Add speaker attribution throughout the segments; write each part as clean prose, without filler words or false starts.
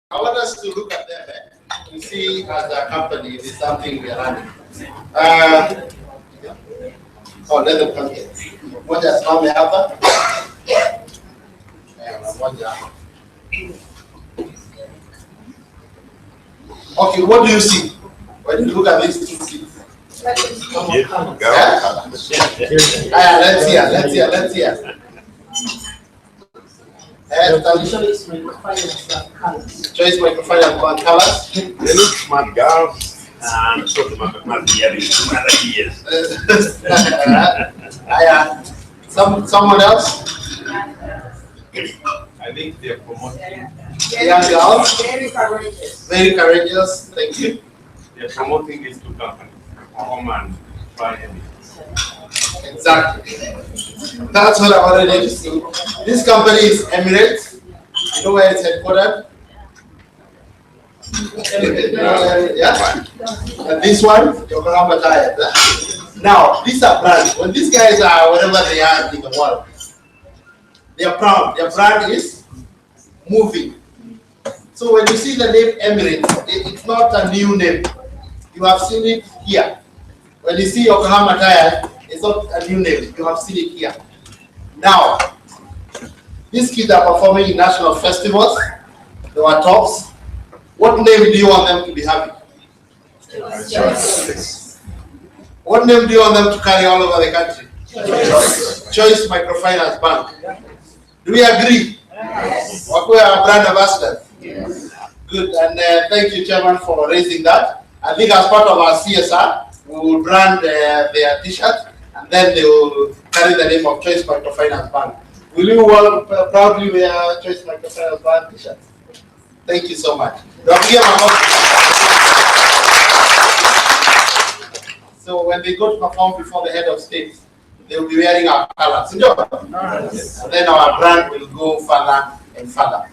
Speaker 1: I want us to look at them to see as a company, it is something we are running. Oh, let them come here. Moja simame hapa. Moja. Okay, what do you see when you look at these two seats? Let's hear. Choice microfinance bank colors.
Speaker 2: They look smart girls and sort of years.
Speaker 1: Someone else?
Speaker 2: I think they're promoting.
Speaker 1: Young girls.
Speaker 3: Very courageous.
Speaker 1: Very courageous. Thank you.
Speaker 2: They're promoting these two companies, home and Friday.
Speaker 1: Exactly. That's what I wanted to see. This company is Emirates. You know where it's headquartered? Yeah. And this one, Yokohama Tire. Now, these are brands. When these guys are wherever they are in the world, they are proud. Their brand is moving. So when you see the name Emirates, it's not a new name. You have seen it here. When you see Yokohama Tire, it's not a new name. You have seen it here. Now, these kids are performing in national festivals. They were tops. What name do you want them to be having?
Speaker 3: Choice.
Speaker 1: What name do you want them to carry all over the country? Choice Microfinance Bank. Do we agree?
Speaker 3: Yes.
Speaker 1: We are brand ambassadors.
Speaker 3: Yes.
Speaker 1: Good, and thank you, Chairman, for raising that. I think as part of our CSR, we will brand their T-shirt, and then they will carry the name of Choice Microfinance Bank. Will you all proudly wear Choice Microfinance Bank T-shirts? Thank you so much. So when they go to perform before the head of state, they will be wearing our colors. And then our brand will go further and further.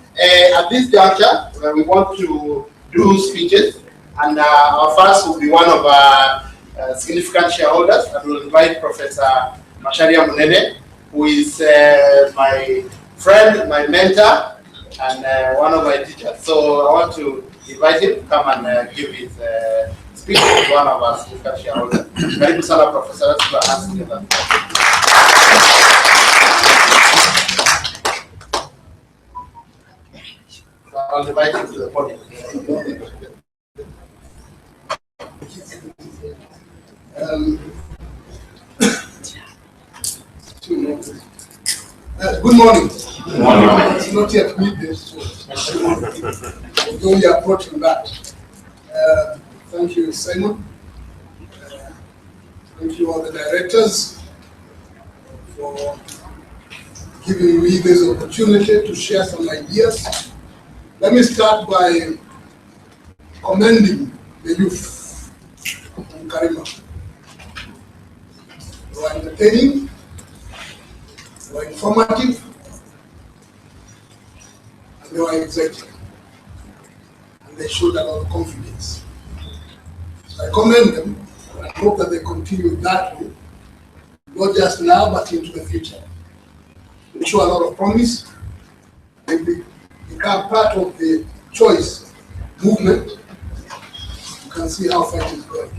Speaker 1: At this juncture, we want to do speeches, and our first will be one of our significant shareholders, and we'll invite Professor Masharia Munene, who is my friend, my mentor, and one of my teachers. So I want to invite him to come and give his speech to one of our significant shareholders. Karibu sana Professor, let's put our hands together. So I'll invite him to the podium.
Speaker 4: Good morning. Good morning. It's not yet midday, so we're only approaching that. Thank you, Simon. Thank you, all the directors, for giving me this opportunity to share some ideas. Let me start by commending the youth in Karima. They were entertaining, they were informative, and they were exciting. And they showed a lot of confidence. So I commend them, and I hope that they continue that way, not just now, but into the future. They show a lot of promise. They become part of the choice movement. You can see how far it is going.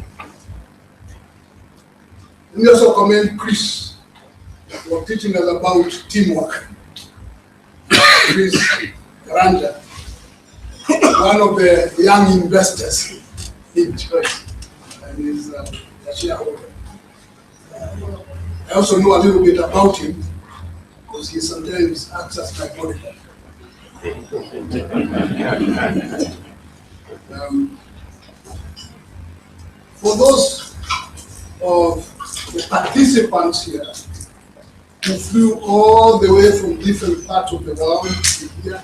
Speaker 4: Let me also commend Chris for teaching us about teamwork. Chris Garanja, one of the young investors in choice, and is a shareholder. I also know a little bit about him because he sometimes acts as my bodyguard. For those of the participants here who flew all the way from different parts of the world to here,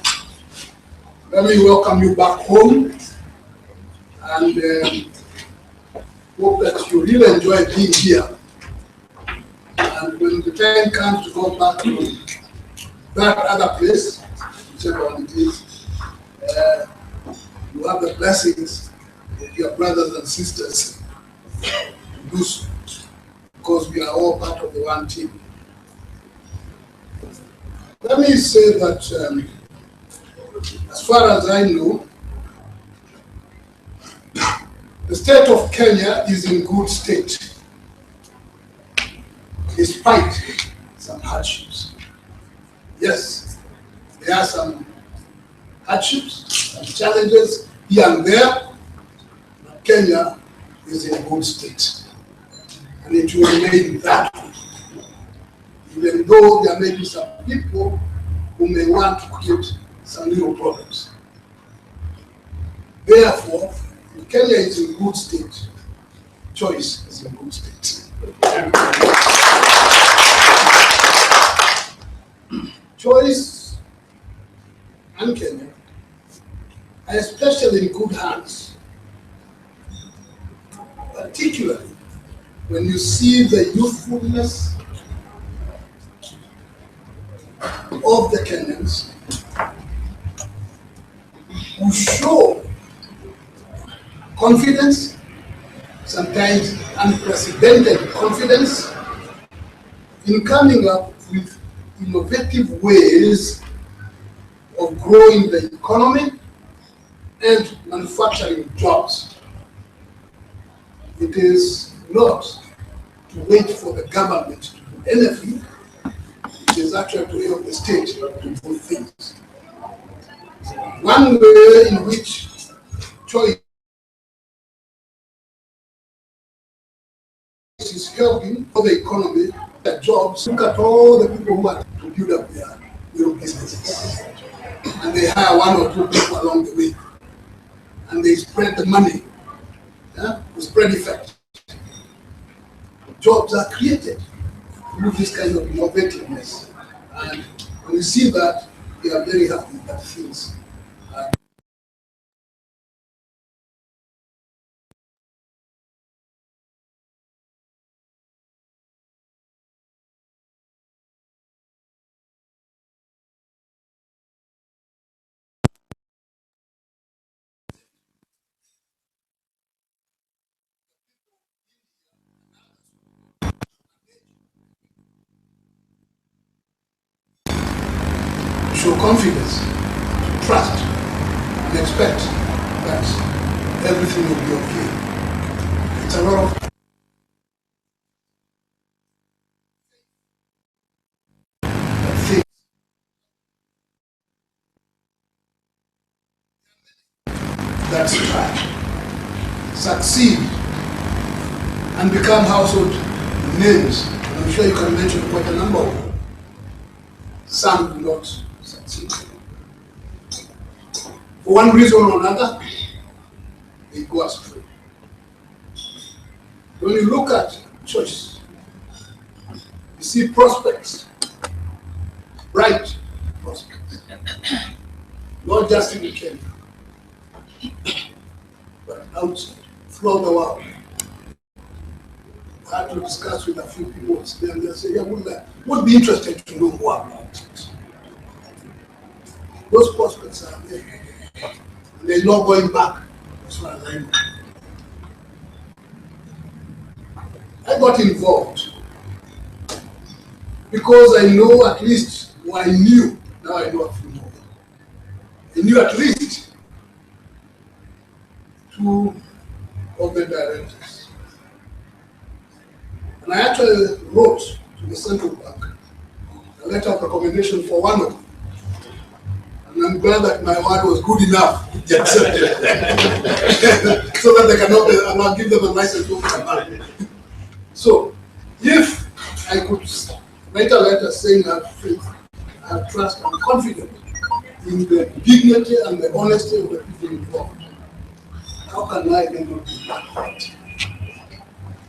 Speaker 4: let me welcome you back home, and hope that you really enjoy being here. And when the time comes to go back to that other place, whichever one it is, you have the blessings of your brothers and sisters to do so, because we are all part of the one team. Let me say that as far as I know, The state of Kenya is in good state, despite some hardships. Yes, there are some hardships and challenges here and there, but Kenya is in good state. And it will remain that way. Even though there may be some people who may want to create some new problems. Therefore, if Kenya is in good state, choice is in good state. Choice and Kenya are especially in good hands, particularly when you see the youthfulness of the Kenyans who show confidence, sometimes unprecedented confidence, in coming up with innovative ways of growing the economy and manufacturing jobs. It is not to wait for the government to do anything. It is actually to help the state to do things. One way in which choice is helping for the economy, the jobs. Look at all the people who are to build up their little businesses. And they hire one or two people along the way. And they spread the money, to spread effect. Jobs are created through this kind of innovativeness. And when we see that, we are very happy that things are show confidence, to trust, and expect that everything will be okay. It's a lot of things that strive, succeed, and become household names. And I'm sure you can mention quite a number of them. Some do not succeed. For one reason or another, they go astray. When you look at choice, you see prospects, bright prospects, not just in Kenya, but outside, throughout the world. I had to discuss with a few people and they say, yeah, would be interested to know more about it. Those prospects are there. And there's no going back. That's what I know. I got involved because I know at least, or I knew, now I know a few more. I knew at least two of the directors. And I actually wrote to the central bank a letter of recommendation for one of them. And I'm glad that my word was good enough to get accepted. So that they cannot, and I'll give them a license to open. So, if I could write a letter saying I have faith, I have trust, and confidence in the dignity and the honesty of the people involved, how can I then not do that?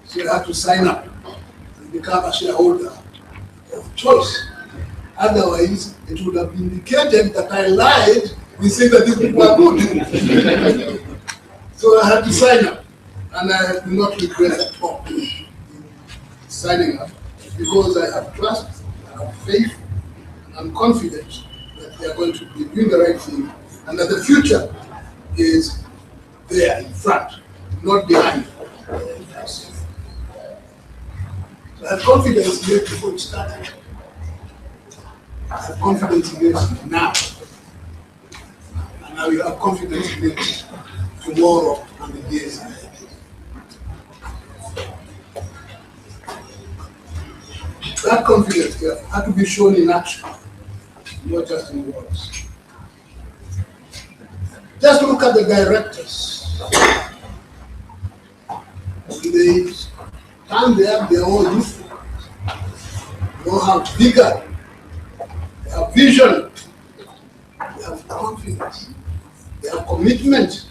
Speaker 4: So I have to sign up and become a shareholder of choice. Otherwise, it would have indicated that I lied in saying that these people are good. So I had to sign up, and I do not regret at all signing up, because I have trust, I have faith, and I'm confident that they are going to be doing the right thing, and that the future is there in front, not behind us. So I have confidence in it before it started. I have confidence in it now. And I will have confidence in it tomorrow and the days ahead. that confidence had to be shown in action, not just in words. Just look at the directors. They stand there, they're all youthful. They all have vigor, they have vision, they have confidence, they have commitment.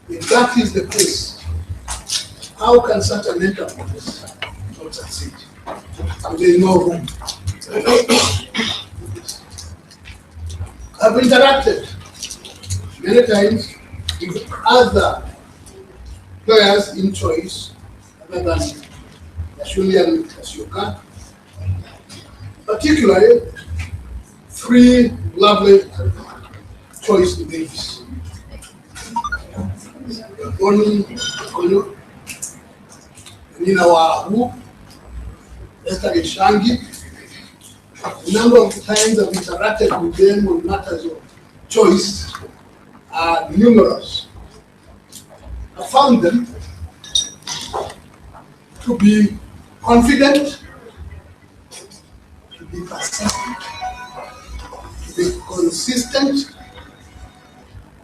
Speaker 4: If that is the case, how can such an enterprise not succeed? So there is no room. I've interacted many times with other players in choice other than Yashuli and Kasioka, particularly three lovely choice ladies. Boni Konyo, Nina Wahu, Esther Shangi. A number of times I've interacted with them on matters of choice are numerous. I found them to be confident, to be persistent, to be consistent,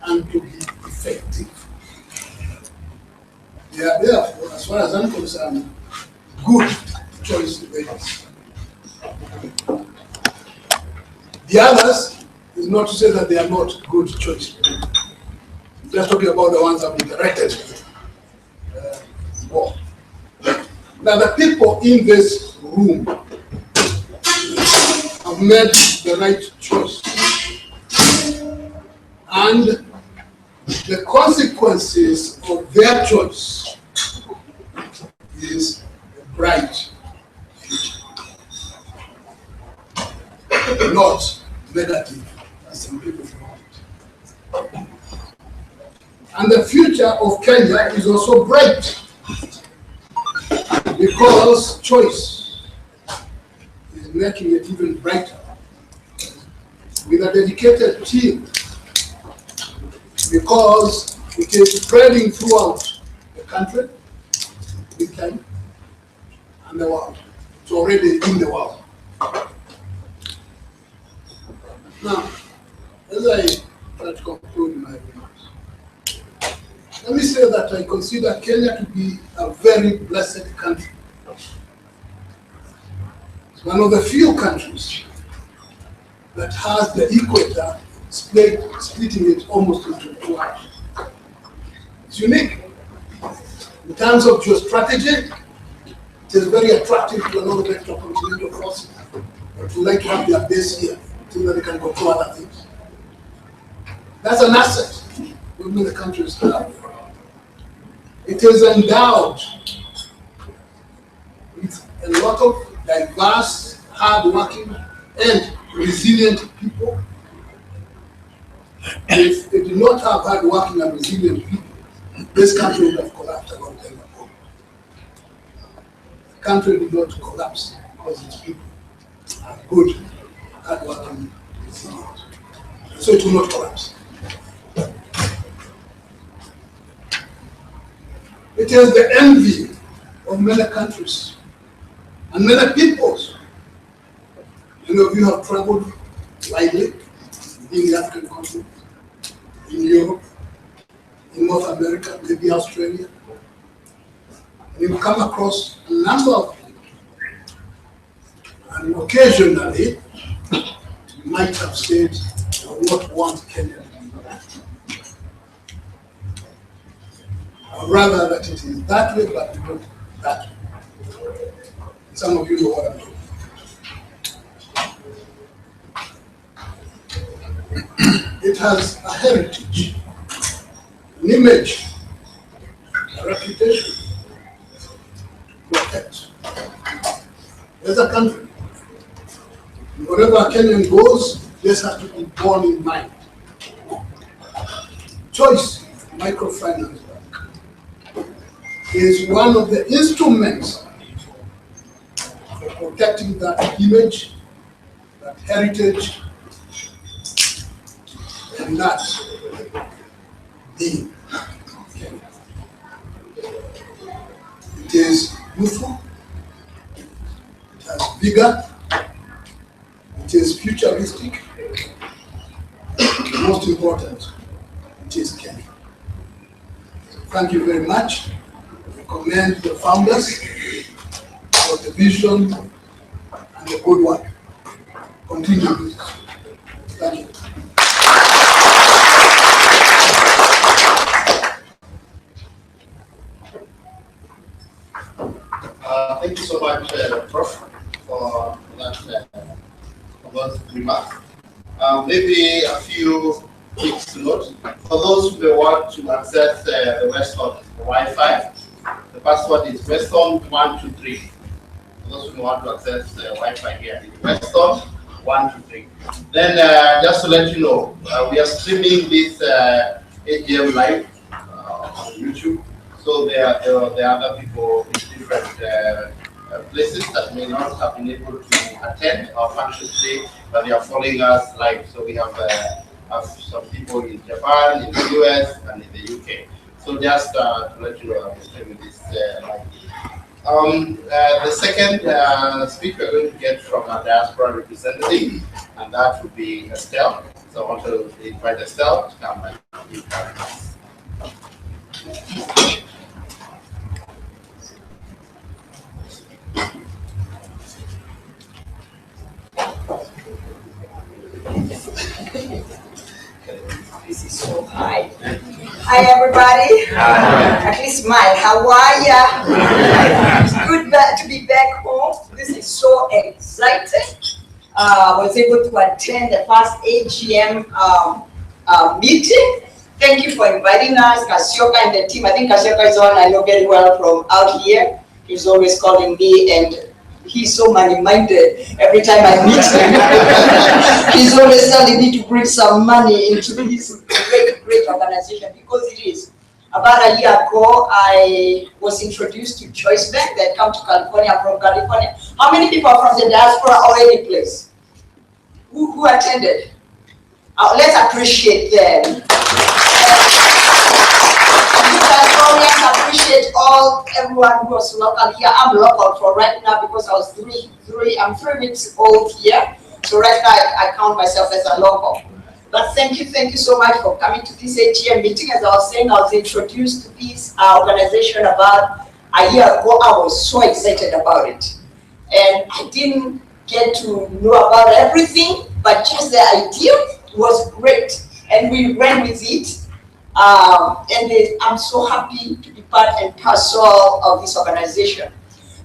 Speaker 4: and to be effective. They are therefore, as far as I'm concerned, good choice leaders. The others is not to say that they are not good choice leaders. I'm just talking about the ones I've interacted with. Now the people in this room have made the right choice. And the consequences of their choice is a bright future, not negative, as some people want it. And the future of Kenya is also bright because choice is making it even brighter with a dedicated team, because it is spreading throughout the country, big time, and the world. It's already in the world. Now, as I try to conclude my remarks, let me say that I consider Kenya to be a very blessed country. It's one of the few countries that has the equator splitting it almost into two halves. It's unique. In terms of geostrategy, it is very attractive to a lot of extracontinental forces that would like to have their base here so that they can control other things. That's an asset that many countries have. It is endowed with a lot of diverse, hard-working, and resilient people. If they did not have hard-working and resilient people, this country would have collapsed a long time ago. The country did not collapse because its people are good, hard-working, resilient. So it will not collapse. It is the envy of many countries and many peoples. Many of you have traveled widely in the African continent, in Europe, in North America, maybe Australia. And you come across a number of people. And occasionally, you might have said, I would not want Kenya to be that. I'd rather that it is that way, but not that way. Some of you know what I'm talking about. It has a heritage, an image, a reputation to protect. As a country, wherever a Kenyan goes, this has to be borne in mind. Choice Microfinance Bank is one of the instruments for protecting that image, that heritage, and that being. It is youthful, bigger, it is futuristic, most important, it is caring. Thank you very much. I commend the founders for the vision and the good work. Continue with this. Thank you.
Speaker 1: Thank you so much, Prof, for that for those remarks. Maybe a few things to note. For those who want to access the Weston Wi-Fi, the password is Weston123. For those who want to access Wi-Fi here, it's Weston123. Then, just to let you know, we are streaming this AGM live on YouTube. So there are other people in different places that may not have been able to attend our function today, but they are following us live. So we have some people in Japan, in the US, and in the UK. So just to let you know, I'm streaming this live. The second speech we're going to get from a diaspora representative, and that would be Estelle. So I want to invite Estelle to come and give her remarks.
Speaker 3: This is so high. Hi, everybody.
Speaker 2: Hi.
Speaker 3: At least smile. How are ya? It's good to be back home. This is so exciting. I was able to attend the first AGM meeting. Thank you for inviting us, Kasioka and the team. I think Kasioka is one I know very well from out here. He's always calling me, and he's so money-minded. Every time I meet him, he's always telling me to bring some money into this great organization, because it is. About a year ago, I was introduced to Choice Bank. They had come to California from California. How many people are from the diaspora or any place? Who attended? Let's appreciate them. Appreciate everyone who was local here. I'm local for right now because I was I'm 3 weeks old here. So right now I count myself as a local. But thank you so much for coming to this AGM meeting. As I was saying, I was introduced to this organization about a year ago. I was so excited about it. And I didn't get to know about everything, but just the idea was great. And we ran with it. I'm so happy to be part and parcel of this organization.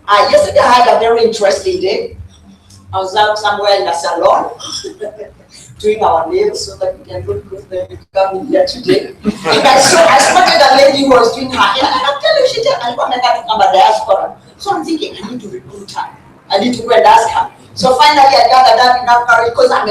Speaker 3: Yesterday I had a very interesting day. I was out somewhere in a salon doing our nails so that we can look good when we come in here today. And I spotted a lady who was doing her hair, and I'm telling you, she said, I want to come a diaspora. So I'm thinking, I need to recruit her. I need to go and ask her. So finally I gathered up enough courage because I'm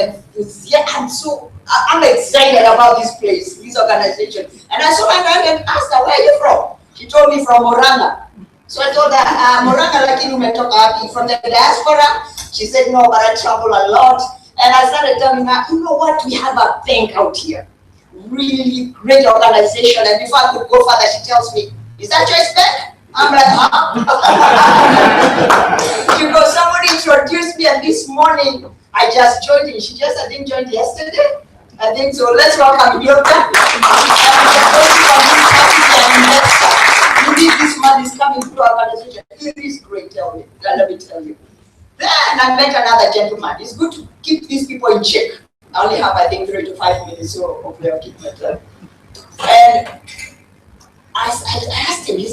Speaker 3: excited about this place, this organization. And I saw my friend and asked her, where are you from? She told me from Moranga. So I told her, Moranga, like you umetoka from the diaspora? She said, no, but I travel a lot. And I started telling her, you know what, we have a bank out here. Really great organization. And before I could go further, she tells me, is that Choice Bank? I'm like, huh? Because somebody introduced me, and this morning I just joined in. I didn't join yesterday. I think so. Let's welcome Yoga. Indeed, this man is coming through our organization. It is great, let me tell you. Then I met another gentleman. It's good to keep these people in check. I only have, I think, 3 to 5 minutes, so hopefully I'll keep my time. And I asked him, he's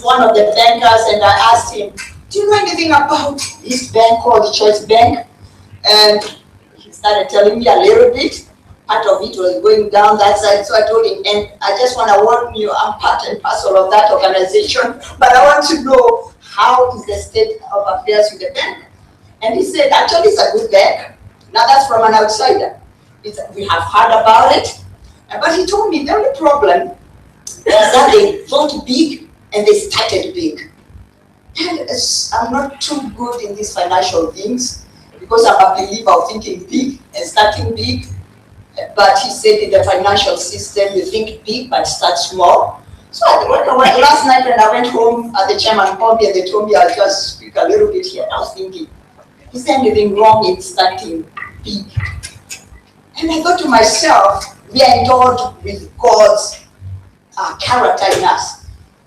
Speaker 3: one of the bankers, and I asked him, do you know anything about this bank called Choice Bank? And he started telling me a little bit. Part of it was going down that side, so I told him, and I just want to warn you, I'm part and parcel of that organization, but I want to know how is the state of affairs with the bank. And he said, actually, it's a good bank. Now that's from an outsider. We have heard about it, but he told me the only problem is that they thought big and they started big. And I'm not too good in these financial things because I'm a believer of thinking big and starting big. But he said in the financial system, you think big but start small. So last night when I went home, the chairman called me and they told me I'll just speak a little bit here. I was thinking, is there anything wrong in starting big? And I thought to myself, we are endowed with God's character in us.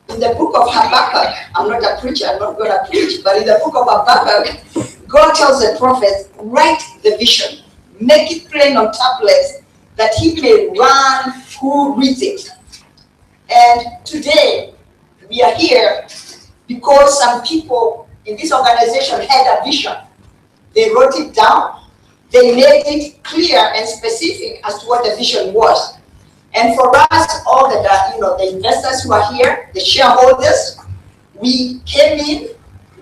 Speaker 3: In the book of Habakkuk, I'm not a preacher, I'm not going to preach, but in the book of Habakkuk, God tells the prophet, write the vision, make it plain on tablets, that he may run who reads it. And today, we are here because some people in this organization had a vision. They wrote it down. They made it clear and specific as to what the vision was. And for us, all the investors who are here, the shareholders, we came in,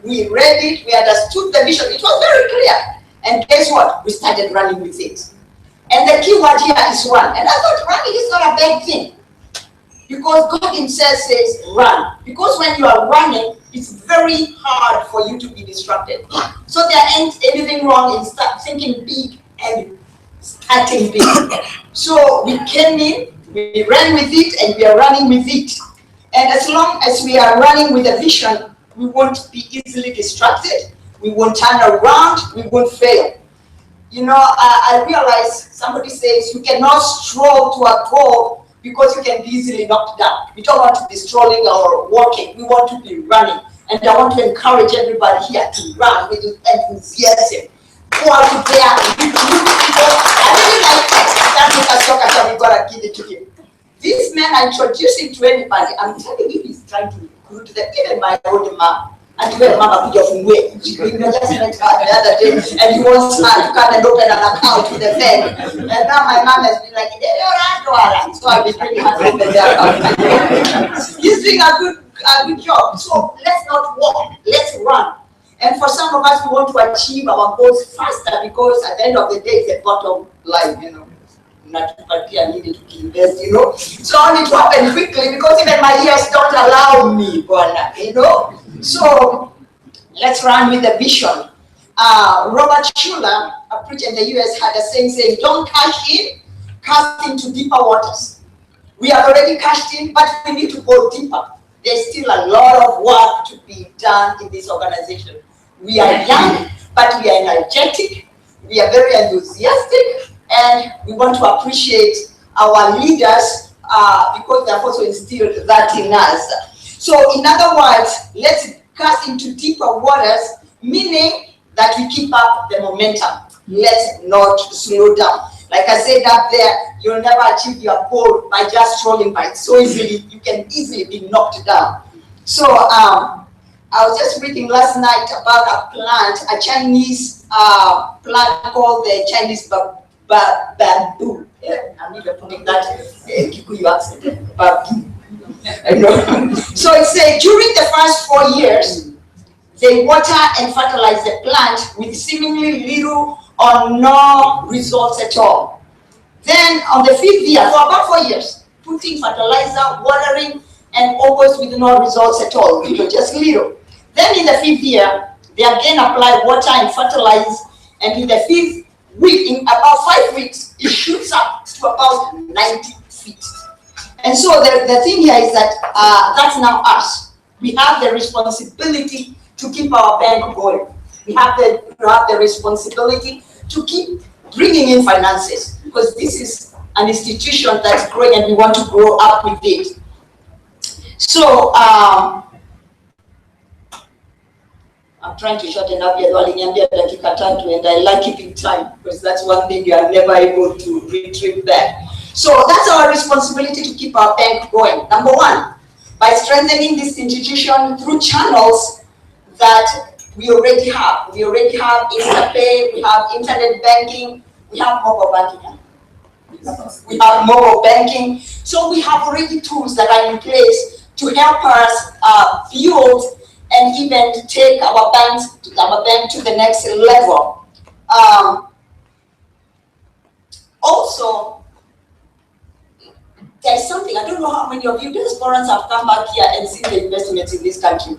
Speaker 3: we read it, we understood the vision. It was very clear. And guess what? We started running with it. And the key word here is run. And I thought running is not a bad thing. Because God himself says run. Because when you are running, it's very hard for you to be distracted. So there ain't anything wrong in thinking big and starting big. So we came in, we ran with it, and we are running with it. And as long as we are running with a vision, we won't be easily distracted, we won't turn around, we won't fail. You know, I realize somebody says you cannot stroll to a goal because you can be easily knocked down. We don't want to be strolling or walking. We want to be running. And I want to encourage everybody here to run with enthusiasm. Go out there and be people. I really like that. We've got to give it to him. This man, I introduce him to anybody. I'm telling you, he's trying to recruit them. Even my old mom. And where mama put from where? She just met her the other day, and he wants her to come and open an account with the bank. And now my mom has been like, so I've been bringing her to open the account. He's doing a good job. So let's not walk, let's run. And for some of us, we want to achieve our goals faster because at the end of the day, it's a bottom line, you know. Not I needed to invest, you know. So I need to happen quickly because even my ears don't allow me, you know. So let's run with the vision. Robert Schuller, a preacher in the US, had a saying, don't cash in, cast into deeper waters. We have already cashed in, but we need to go deeper. There's still a lot of work to be done in this organization. We are young, but we are energetic, we are very enthusiastic, and we want to appreciate our leaders because they have also instilled that in us. So in other words, let's cast into deeper waters, meaning that we keep up the momentum. Let's not slow down. Like I said up there, you'll never achieve your goal by just strolling by. So easily, you can easily be knocked down. So I was just reading last night about a plant, a Chinese plant called the Chinese bamboo. I'm even putting that Kikuyu accent, bamboo. So it said during the first 4 years, they water and fertilize the plant with seemingly little or no results at all. Then on the 5th year, for about 4 years, putting fertilizer, watering, and almost with no results at all, just little. Then in the 5th year, they again apply water and fertilize, and in the 5th week, in about 5 weeks, it shoots up to about 90 feet. And so the thing here is that that's now us. We have the responsibility to keep our bank going. We have the responsibility to keep bringing in finances because this is an institution that's growing and we want to grow up with it. So I'm trying to shorten up here, and I like keeping time because that's one thing you are never able to retrieve back. So that's our responsibility to keep our bank going. Number one, by strengthening this institution through channels that we already have. We already have InstaPay, we have internet banking, we have mobile banking. We have mobile banking. So we have already tools that are in place to help us build and even take our bank to the next level. Also, there's something, I don't know how many of you diasporans have come back here and seen the investments in this country.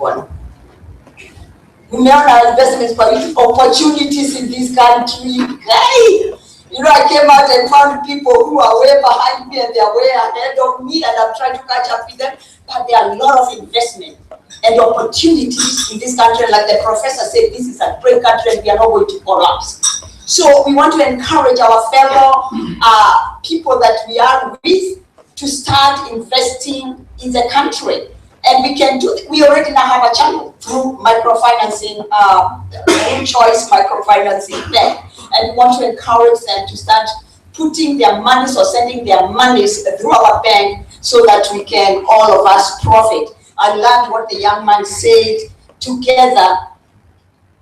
Speaker 3: We have our investments opportunities in this country. Hey! You know, I came out and found people who are way behind me and they are way ahead of me and I'm trying to catch up with them. But there are a lot of investment and opportunities in this country. Like the professor said, this is a great country and we are not going to collapse. So we want to encourage our fellow people that we are with to start investing in the country. And we can do, we already now have a channel through microfinancing, choice microfinancing bank. And we want to encourage them to start putting their monies or sending their monies through our bank so that we can, all of us, profit. I learned what the young man said, together,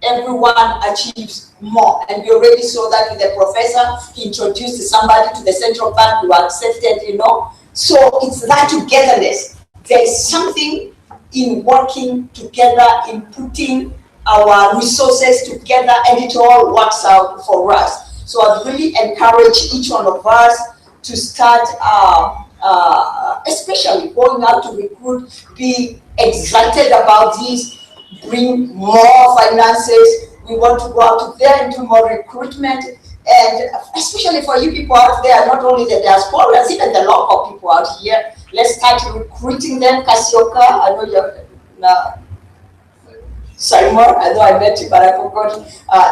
Speaker 3: everyone achieves more. And we already saw that with the professor. He introduced somebody to the central bank who accepted, you know. So it's that togetherness. There is something in working together, in putting our resources together, and it all works out for us. So I'd really encourage each one of us to start, especially going out to recruit, be excited about this, bring more finances. We want to go out there and do more recruitment. And especially for you people out there, not only the diaspora, even the local people out here, let's start recruiting them. Kasioka, I know you're Simon, I know I met you, but I forgot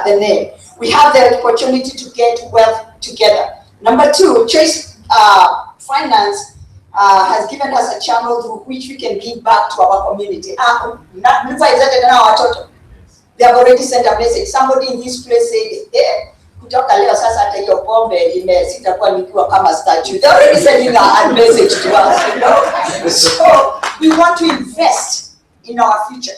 Speaker 3: the name. We have the opportunity to get wealth together. Number two, Choice Finance has given us a channel through which we can give back to our community. They have already sent a message. Somebody in this place said, hey, kutoka leo sasa hata hiyo pombe sitakuwa nikiwa kama statue. They're already sending a message to us, you know. So we want to invest in our future.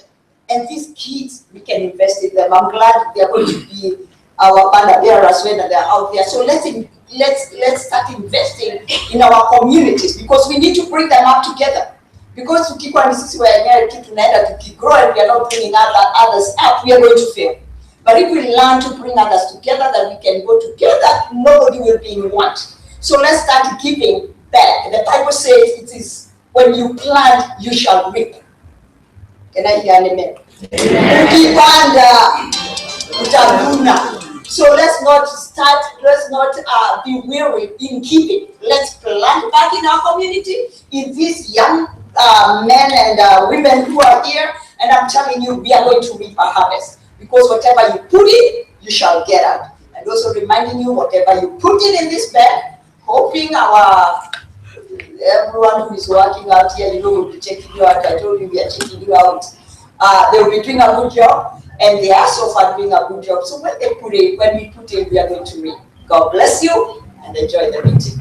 Speaker 3: And these kids, we can invest in them. I'm glad they're going to be our banner bearers when they're out there. So let's start investing in our communities, because we need to bring them up together. Because tukikuwa ni sisi wenyewe tu tunaenda tukigrow and we are not bringing others up, we are going to fail. But if we learn to bring others together, that we can go together, nobody will be in want. So let's start giving back. The Bible says it is when you plant, you shall reap. Can I hear an amen? So let's not be weary in giving. Let's plant back in our community, in these young men and women who are here. And I'm telling you, we are going to reap a harvest. Because whatever you put in, you shall get out. And also reminding you, whatever you put in this bag, hoping everyone who is working out here, you know, will be checking you out. I told you we are checking you out. They will be doing a good job, and they are so far doing a good job. So when we put in, we are going to read. God bless you, and enjoy the meeting.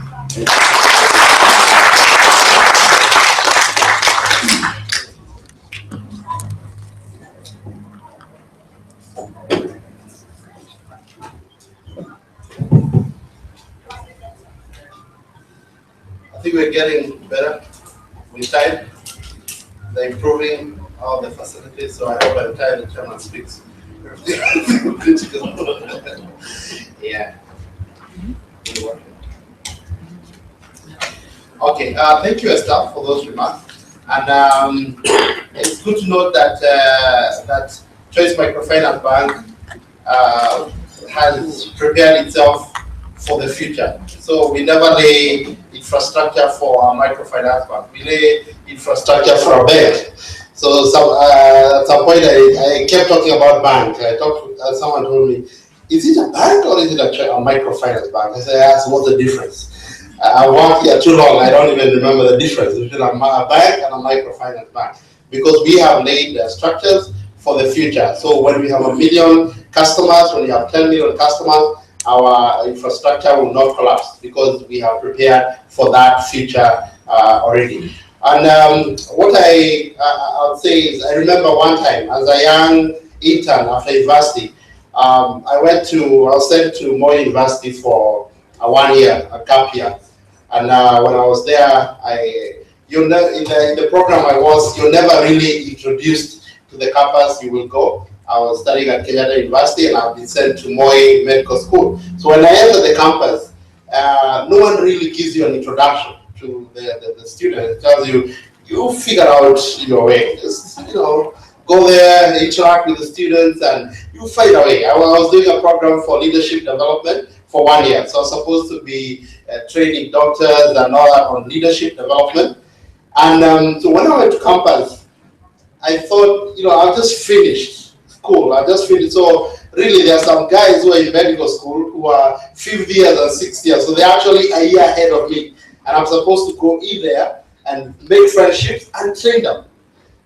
Speaker 1: I think we're getting better with time. They're improving all the facilities, so I hope by the time the chairman speaks, we're good to go. Yeah. Okay, thank you, Esther, for those remarks. And it's good to note that that Choice Microfinance Bank has prepared itself for the future. So we never lay infrastructure for a microfinance bank. We lay infrastructure for a bank. So at some point I kept talking about bank. Someone told me, is it a bank or is it a microfinance bank? I said, yes, what's the difference? I worked here too long, I don't even remember the difference between a bank and a microfinance bank. Because we have laid the structures for the future. So when we have 1 million customers, when we have 10 million customers, our infrastructure will not collapse because we have prepared for that future already. And what I would say is, I remember one time as a young intern after university, I was sent to Moi University for 1 year, a gap year. And when I was there, in the program I was, you're never really introduced to the campus you will go. I was studying at Kenyatta University and I've been sent to Moi Medical School. So when I entered the campus, no one really gives you an introduction to the student. It tells you, you figure out your way. Just, go there, interact with the students, and you find a way. I was doing a program for leadership development for 1 year. So I was supposed to be training doctors and all that on leadership development. And so when I went to campus, I thought, I've just finished school. I just finished. So really, there are some guys who are in medical school who are 5th years and 6th years. So they're actually a year ahead of me. And I'm supposed to go in there and make friendships and train them.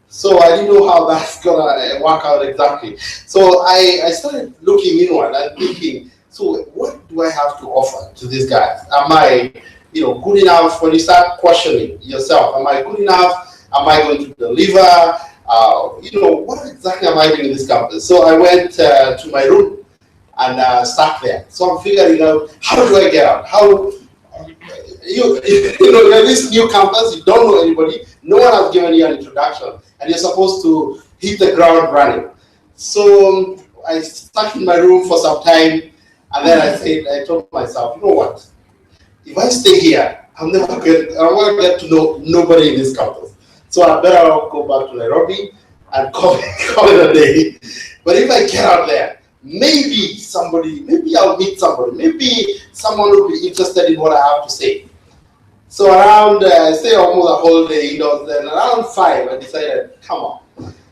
Speaker 1: So I didn't know how that's gonna work out exactly. So I started looking inward and thinking, so what do I have to offer to these guys? Am I, good enough? When you start questioning yourself, am I good enough? Am I going to deliver? What exactly am I doing in this campus? So I went to my room and sat there. So I'm figuring out, how do I get out? You're this new campus, you don't know anybody, no one has given you an introduction, and you're supposed to hit the ground running. So I stuck in my room for some time, and then I told myself, you know what? If I stay here, I'm going to get to know nobody in this campus. So I better go back to Nairobi and call it a day. But if I get out there, maybe I'll meet somebody. Maybe someone will be interested in what I have to say. So around, I stayed almost a whole day, then around 5, I decided, come on.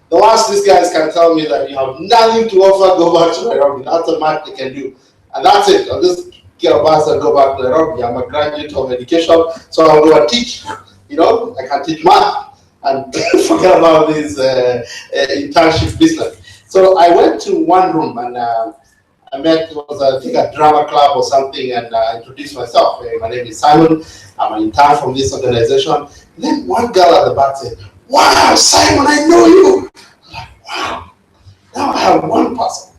Speaker 1: The worst these guys can tell me that you have nothing to offer, go back to Nairobi. That's the max they can do. And that's it. I'll just get a bus and go back to Nairobi. I'm a graduate of education, so I'll go and teach. I can teach math and forget about this internship business. So I went to one room and I met, I think, a drama club or something, and I introduced myself. Hey, my name is Simon. I'm an intern from this organization. And then one girl at the back said, "Wow, Simon, I know you." I'm like, wow, now I have one person.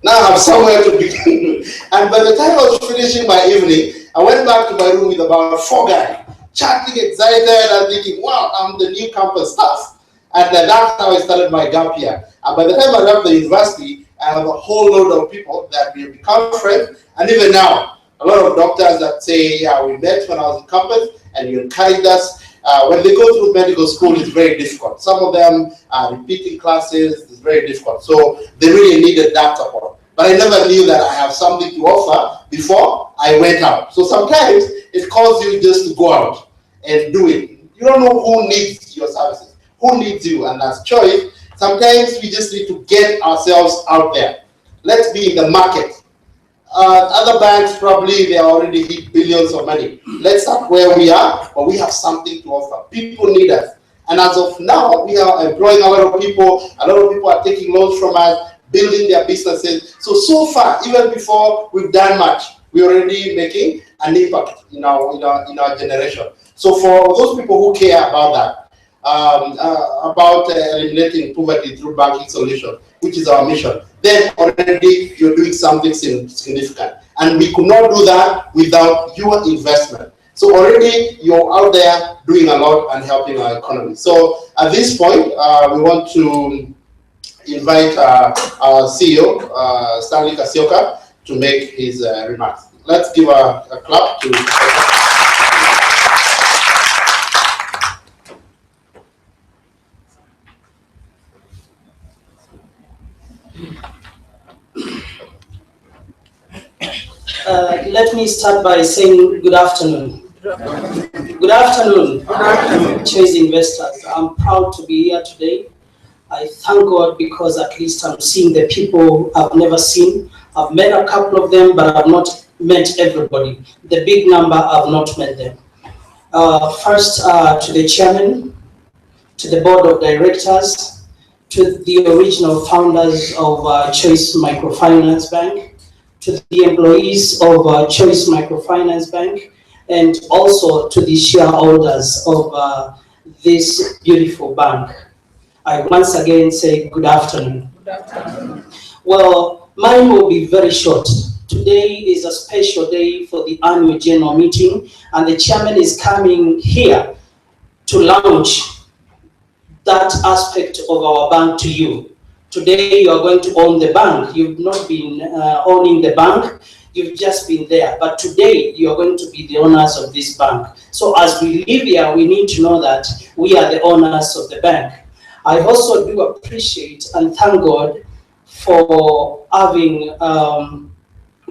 Speaker 1: Now I have somewhere to begin. And by the time I was finishing my evening, I went back to my room with about 4 guys, chatting, excited, and thinking, wow, I'm the new campus staff. And that's how I started my gap year. And by the time I left the university, I have a whole load of people that we have become friends. And even now, a lot of doctors that say, yeah, we met when I was in campus and you encouraged us. When they go through medical school, it's very difficult. Some of them are repeating classes, it's very difficult. So they really needed that support. But I never knew that I have something to offer before I went out. So sometimes it calls you just to go out and do it. You don't know who needs your services, who needs you, and that's choice. Sometimes we just need to get ourselves out there. Let's be in the market. Other banks, probably they already hit billions of money. Let's start where we are, but we have something to offer. People need us. And as of now, we are employing a lot of people. A lot of people are taking loans from us, building their businesses. So far, even before we've done much, we're already making an impact in our generation. So for those people who care about that, about eliminating poverty through banking solution, which is our mission, then already you're doing something significant. And we could not do that without your investment. So already you're out there doing a lot and helping our economy. So at this point, we want to invite our CEO, Stanley Kasioka, to make his remarks. Let's give a clap to.
Speaker 5: Let me start by saying good afternoon. Good afternoon, Choice investors. I'm proud to be here today. I thank God because at least I'm seeing the people I've never seen. I've met a couple of them, but I've not met everybody. The big number, I've not met them. First, to the chairman, to the board of directors, to the original founders of Choice Microfinance Bank, to the employees of Choice Microfinance Bank, and also to the shareholders of this beautiful bank. I once again say good afternoon. Good afternoon. Well, mine will be very short. Today is a special day for the annual general meeting, and the chairman is coming here to launch that aspect of our bank to you. Today you are going to own the bank. You've not been owning the bank, you've just been there. But today you are going to be the owners of this bank. So as we live here, we need to know that we are the owners of the bank. I also do appreciate and thank God for having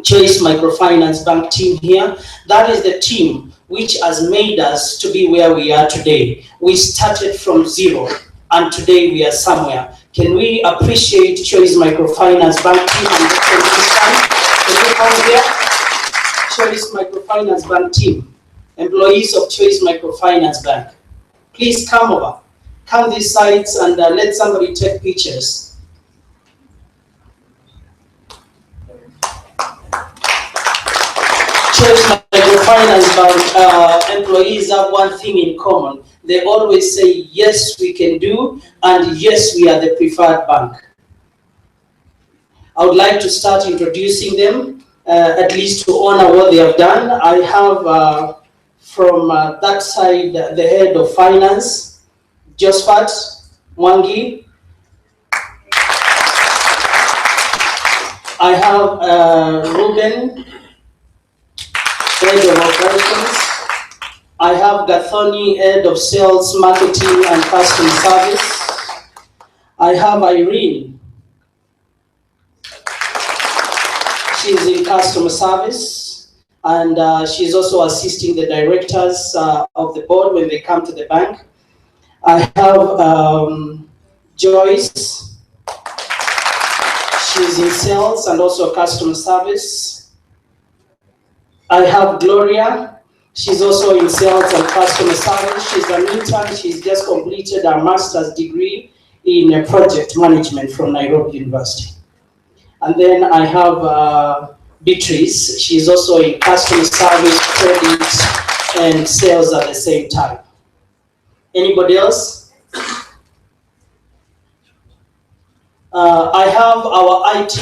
Speaker 5: Choice Microfinance Bank team here. That is the team which has made us to be where we are today. We started from zero and today we are somewhere. Can we appreciate Choice Microfinance Bank team? And can you come here? Choice Microfinance Bank team, employees of Choice Microfinance Bank, please come over. Come these sides and let somebody take pictures. Choice Microfinance Bank employees have one thing in common. They always say, yes, we can do, and yes, we are the preferred bank. I would like to start introducing them, at least to honor what they have done. I have from that side, the head of finance, Josephat Mwangi. I have Ruben, head of operations. I have Gathoni, head of sales, marketing, and customer service. I have Irene. She's in customer service, and she's also assisting the directors of the board when they come to the bank. I have Joyce. She's in sales and also customer service. I have Gloria. She's also in sales and customer service. She's an intern. She's just completed her master's degree in project management from Nairobi University. And then I have Beatrice. She's also in customer service, credit, and sales at the same time. Anybody else? I have our IT,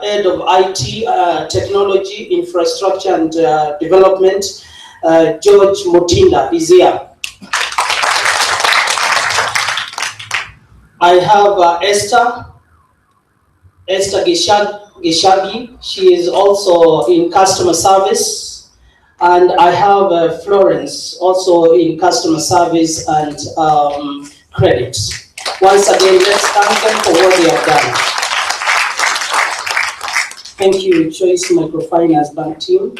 Speaker 5: head of IT, technology, infrastructure, and development, George Mutinda is here. I have Esther Gishagi. She is also in customer service. And I have Florence, also in customer service and credit. Once again, let's thank them for what they have done. Thank you, Choice Microfinance Bank team.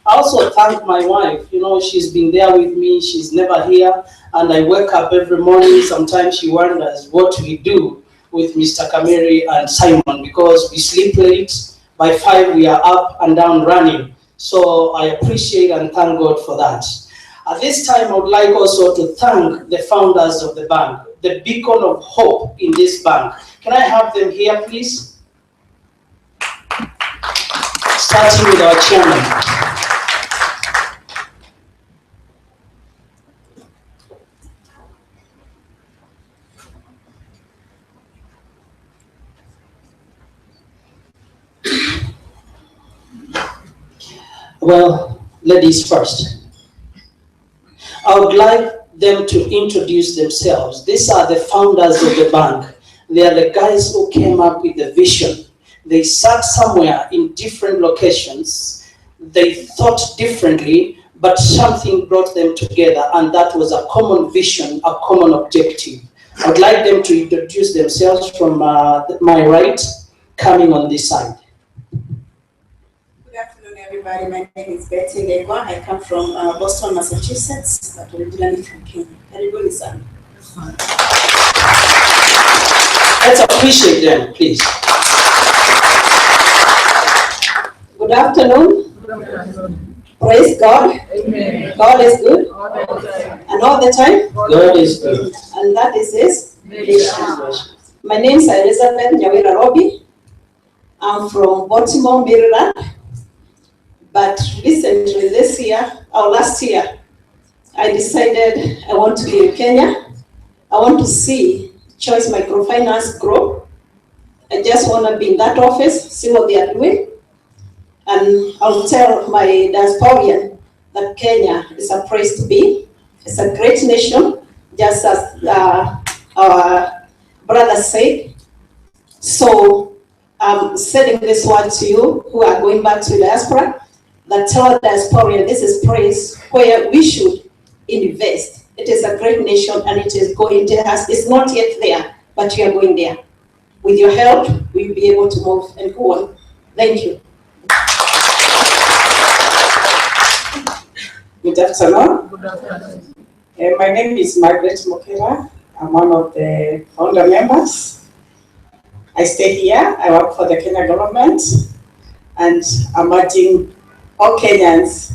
Speaker 5: I also thank my wife. You know, she's been there with me. She's never here. And I wake up every morning. Sometimes she wonders what we do with Mr. Kameri and Simon, because we sleep late. By 5, we are up and down running. So I appreciate and thank God for that. At this time, I would like also to thank the founders of the bank, the beacon of hope in this bank. Can I have them here, please? Starting with our chairman. Well, ladies first. I would like them to introduce themselves. These are the founders of the bank. They are the guys who came up with the vision. They sat somewhere in different locations. They thought differently, but something brought them together, and that was a common vision, a common objective. I would like them to introduce themselves from my right, coming on this side.
Speaker 6: Everybody, my name is Betty Legwa. I come from Boston, Massachusetts, but originally from Kenya. Everybody, son.
Speaker 5: Let's appreciate them, please.
Speaker 3: Good afternoon.
Speaker 7: Good afternoon.
Speaker 3: Praise God.
Speaker 7: Amen.
Speaker 3: God is good. And all the time.
Speaker 5: God is good.
Speaker 3: And that is His.
Speaker 7: Amen.
Speaker 3: My name is Elizabeth Nyawira Robi. I'm from Baltimore, Maryland. But recently, this year, or last year, I decided I want to be in Kenya. I want to see Choice Microfinance grow. I just want to be in that office, see what they are doing. And I'll tell my diasporian that Kenya is a place to be. It's a great nation, just as our brother said. So I'm sending this word to you who are going back to diaspora, that tell diasporian this is place where we should invest. It is a great nation and it is going to us. It's not yet there, but we are going there. With your help, we'll be able to move and go on. Thank you.
Speaker 6: Good afternoon.
Speaker 7: Good afternoon.
Speaker 6: My name is Margaret Mokera.
Speaker 7: I'm one of the founder members. I stay here, I work for the Kenya government, and I'm urging all Kenyans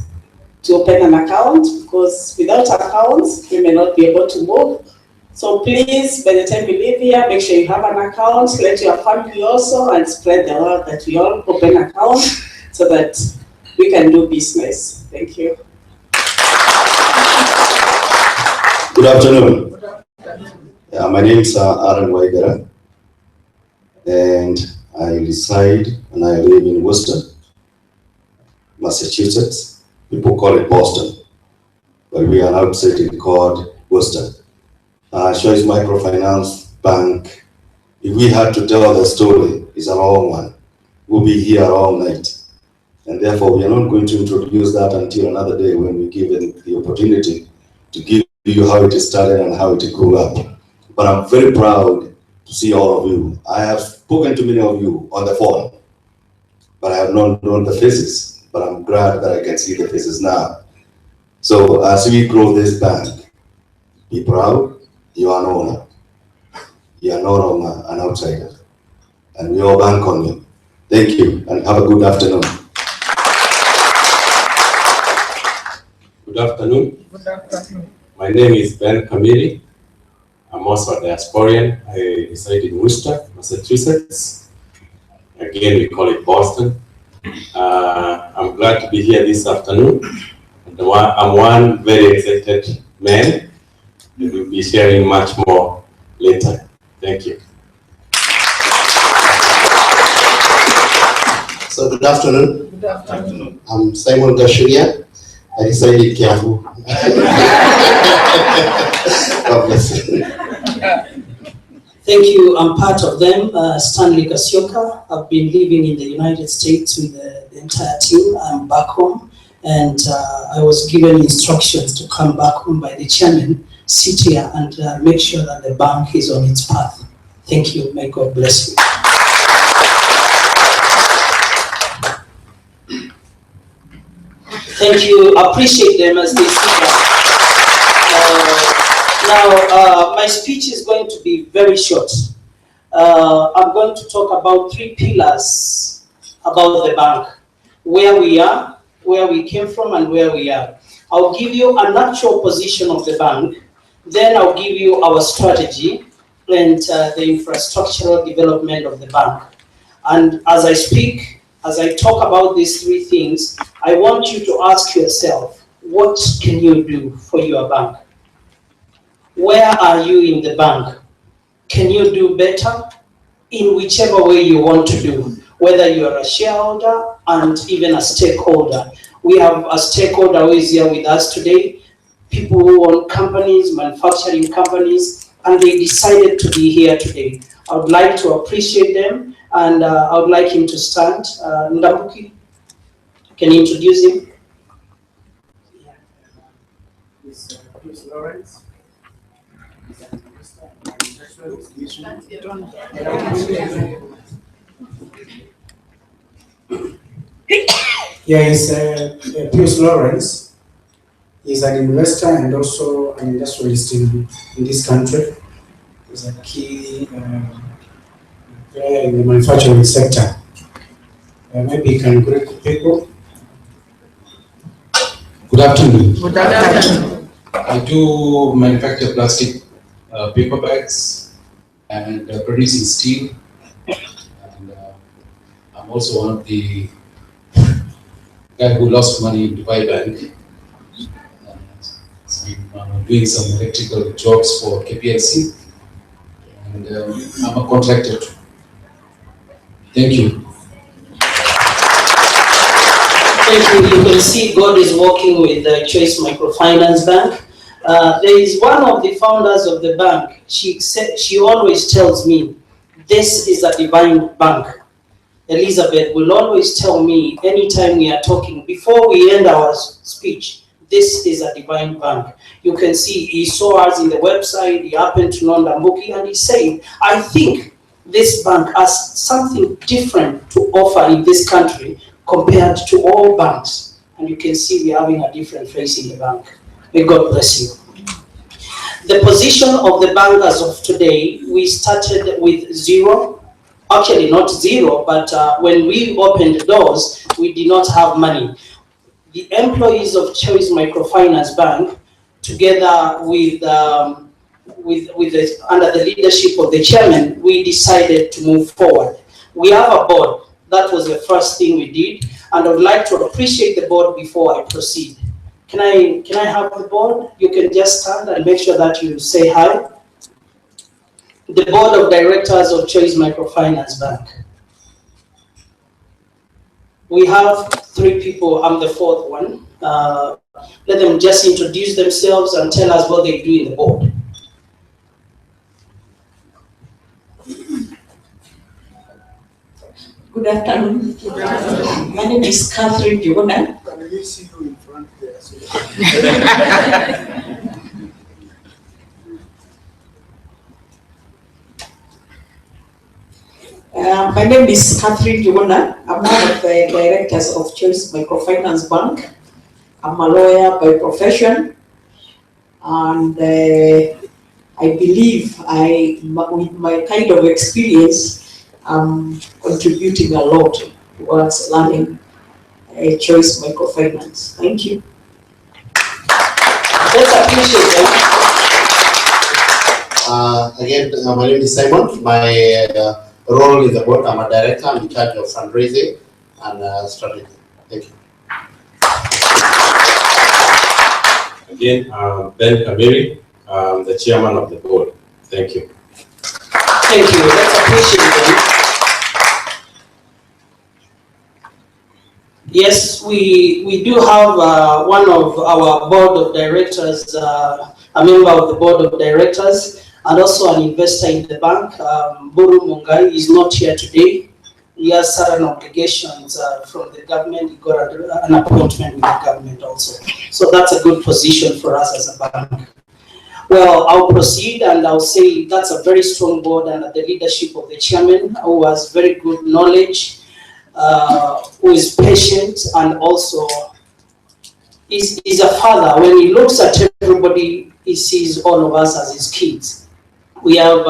Speaker 7: to open an account, because without accounts, we may not be able to move. So please, by the time you leave here, make sure you have an account, let your family also, and spread the word that we all open accounts so that we can do business. Thank you.
Speaker 8: Good afternoon. My name is Aaron Waigara, and I reside and I live in Worcester, Massachusetts. People call it Boston, but we are outside it called Worcester. Choice Microfinance Bank, if we had to tell the story, it's a long one. We'll be here all night. And therefore, we are not going to introduce that until another day when we give it the opportunity to give you how it started and how it grew up. But I'm very proud to see all of you. I have spoken to many of you on the phone, but I have not known the faces. But I'm glad that I can see the faces now. So as we grow this bank, be proud, you are an owner. You are not an outsider. And we all bank on you. Thank you, and have a good afternoon.
Speaker 9: Good afternoon. Good afternoon. My name is Ben Kamili. I'm also a diasporian. I reside in Worcester, Massachusetts. Again, we call it Boston. I'm glad to be here this afternoon. I'm one very excited man, and we'll be sharing much more later. Thank you.
Speaker 10: So good afternoon.
Speaker 1: Good afternoon.
Speaker 10: I'm Simon Gashuria. I reside in Kiambu. God bless you.
Speaker 5: Thank you. I'm part of them, Stanley Kasioka. I've been living in the United States with the entire team. I'm back home, and I was given instructions to come back home by the chairman, sit here and make sure that the bank is on its path. Thank you. May God bless you. Thank you. Appreciate them as they speak. Now, my speech is going to be very short. I'm going to talk about 3 pillars about the bank: where we are, where we came from, and where we are. I'll give you an actual position of the bank. Then I'll give you our strategy and the infrastructural development of the bank. And as I speak, as I talk about these 3 things, I want you to ask yourself, what can you do for your bank? Where are you in the bank? Can you do better in whichever way you want to do, whether you are a shareholder and even a stakeholder? We have a stakeholder who is here with us today, people who own companies, manufacturing companies, and they decided to be here today. I would like to appreciate them, and I would like him to stand. Ndambuki, can you introduce him?
Speaker 11: This is Lawrence. Yeah, he's Pius Lawrence. He's an investor and also an industrialist in this country. He's a key player in the manufacturing sector. Maybe you can greet the people.
Speaker 12: Good afternoon.
Speaker 11: Good afternoon.
Speaker 12: I do manufacture plastic paper bags and producing steel. And I'm also one of the guy who lost money in Dubai Bank. So I'm doing some electrical jobs for KPLC, and I'm a contractor too. Thank you.
Speaker 5: Thank you. You can see God is working with the Choice Microfinance Bank. There is one of the founders of the bank. She always tells me, this is a divine bank. Elizabeth will always tell me anytime we are talking, before we end our speech, this is a divine bank. You can see he saw us in the website, he happened to know Ndambuki, and he said, I think this bank has something different to offer in this country compared to all banks. And you can see we're having a different face in the bank. May God bless you. The position of the bank as of today, we started with zero. Actually, not zero, but when we opened doors, we did not have money. The employees of Choice Microfinance Bank, together with under the leadership of the chairman, we decided to move forward. We have a board. That was the first thing we did, and I would like to appreciate the board before I proceed. Can I have the board? You can just stand and make sure that you say hi. The board of directors of Choice Microfinance Bank. We have 3 people. I'm the 4th one. Let them just introduce themselves and tell us what they do in the board.
Speaker 13: Good afternoon. My name is Catherine Jona.
Speaker 4: Can we see you in front there?
Speaker 13: My name is Catherine Jona. I'm one of the directors of Choice Microfinance Bank. I'm a lawyer by profession, and I believe with my kind of experience, I'm contributing a lot towards learning Choice Microfinance. Thank you.
Speaker 5: Let's appreciate them.
Speaker 10: Again, my name is Simon. My role in the board, I'm a director. I'm in charge of fundraising and strategy. Thank you.
Speaker 9: Again, Ben Kamiri, the chairman of the board. Thank you.
Speaker 5: Thank you. Let's appreciate them. Yes, we do have one of our board of directors, a member of the board of directors, and also an investor in the bank. Buru Mungai is not here today. He has certain obligations from the government. He got an appointment with the government also. So that's a good position for us as a bank. Well, I'll proceed and I'll say that's a very strong board under the leadership of the chairman, who has very good knowledge, who is patient, and also is a father. When he looks at everybody, he sees all of us as his kids. We have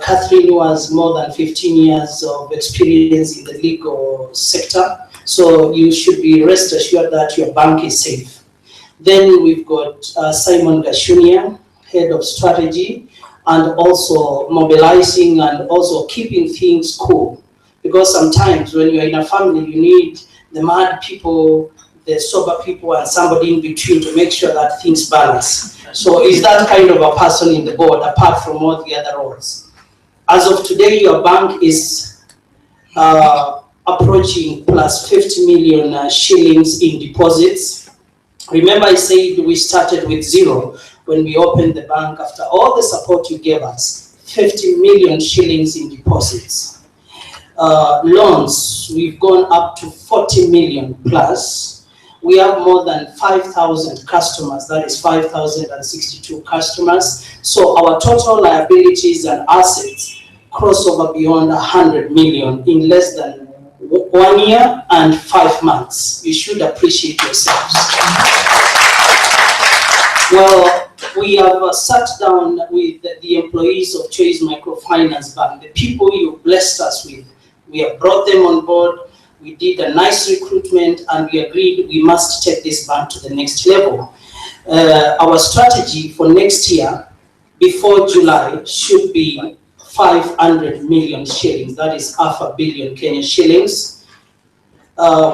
Speaker 5: Catherine, who has more than 15 years of experience in the legal sector. So you should be rest assured that your bank is safe. Then we've got Simon Gashunia, head of strategy, and also mobilizing and also keeping things cool. Because sometimes when you're in a family, you need the mad people, the sober people, and somebody in between to make sure that things balance. So is that kind of a person in the board, apart from all the other roles? As of today, your bank is approaching plus 50 million shillings in deposits. Remember, I said we started with zero when we opened the bank after all the support you gave us, 50 million shillings in deposits. Loans, we've gone up to 40 million plus. We have more than 5,000 customers, that is 5,062 customers. So our total liabilities and assets cross over beyond 100 million in less than 1 year and 5 months. You should appreciate yourselves. Well, we have sat down with the employees of Choice Microfinance Bank, the people you blessed us with. We have brought them on board. We did a nice recruitment, and we agreed we must take this bank to the next level. Our strategy for next year, before July, should be 500 million shillings. That is $500 million Kenyan shillings.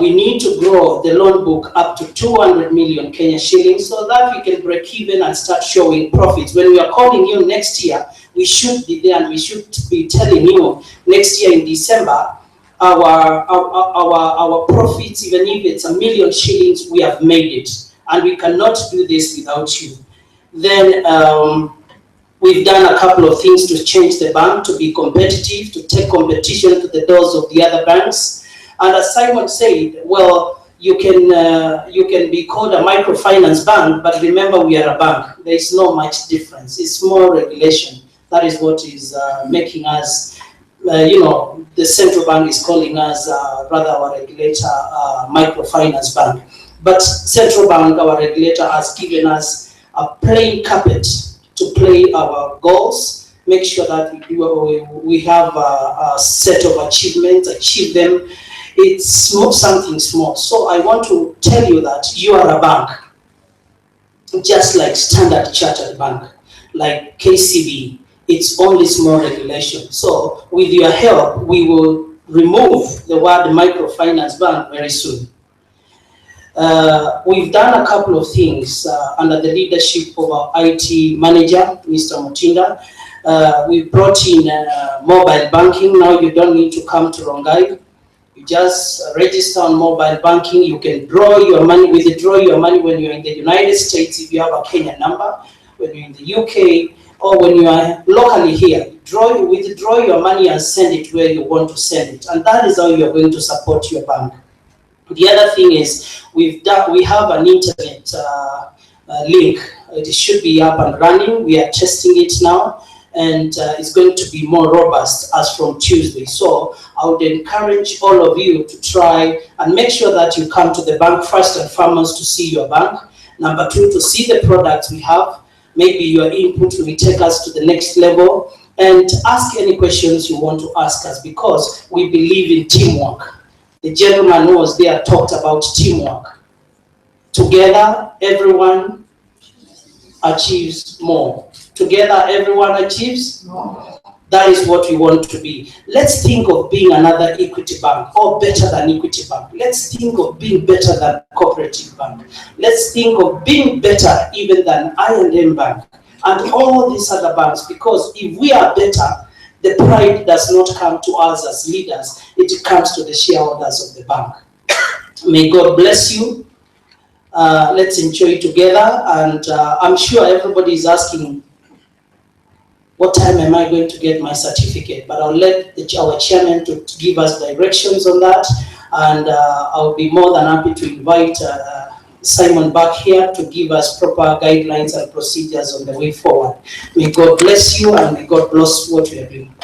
Speaker 5: We need to grow the loan book up to 200 million Kenyan shillings so that we can break even and start showing profits. When we are calling you next year, we should be there and we should be telling you next year in December, our profits, even if it's $1 million shillings, we have made it. And we cannot do this without you. Then we've done a couple of things to change the bank to be competitive, to take competition to the doors of the other banks. And as Simon said, well, you can be called a microfinance bank, but remember we are a bank. There is no much difference. It's more regulation. That is what is making us, the central bank is calling us, rather our regulator, microfinance bank. But central bank, our regulator, has given us a plain carpet to play our goals, make sure that we have a set of achievements, achieve them. It's not something small. So I want to tell you that you are a bank, just like Standard Chartered Bank, like KCB. It's only small regulation. So with your help, we will remove the word microfinance bank very soon. We've done a couple of things under the leadership of our IT manager, Mr. Mutinda. We brought in mobile banking. Now you don't need to come to Rongai. You just register on mobile banking. You can draw your money, withdraw your money when you're in the United States if you have a Kenyan number, when you're in the UK, or when you are locally here. Withdraw your money and send it where you want to send it. And that is how you are going to support your bank. The other thing is we have an internet link. It should be up and running. We are testing it now, and it's going to be more robust as from Tuesday. So I would encourage all of you to try and make sure that you come to the bank first and foremost to see your bank. Number two, to see the products we have. Maybe your input will take us to the next level, and ask any questions you want to ask us, because we believe in teamwork. The gentleman who was there talked about teamwork. Together, everyone achieves more. Together, everyone achieves more. That is what we want to be. Let's think of being another Equity Bank, or better than Equity Bank. Let's think of being better than Cooperative Bank. Let's think of being better even than I&M Bank and all these other banks, because if we are better, the pride does not come to us as leaders, it comes to the shareholders of the bank. May God bless you. Let's enjoy together, and I'm sure everybody is asking, what time am I going to get my certificate? But I'll let our chairman to give us directions on that, and I'll be more than happy to invite Simon back here to give us proper guidelines and procedures on the way forward. May God bless you, and may God bless what we are doing.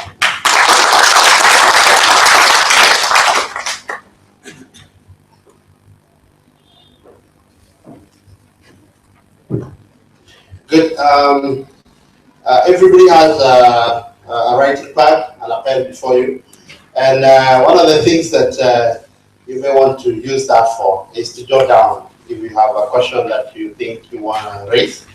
Speaker 10: Good. Everybody has a writing pad and a pen before you. And one of the things that you may want to use that for is to jot down if you have a question that you think you want to raise.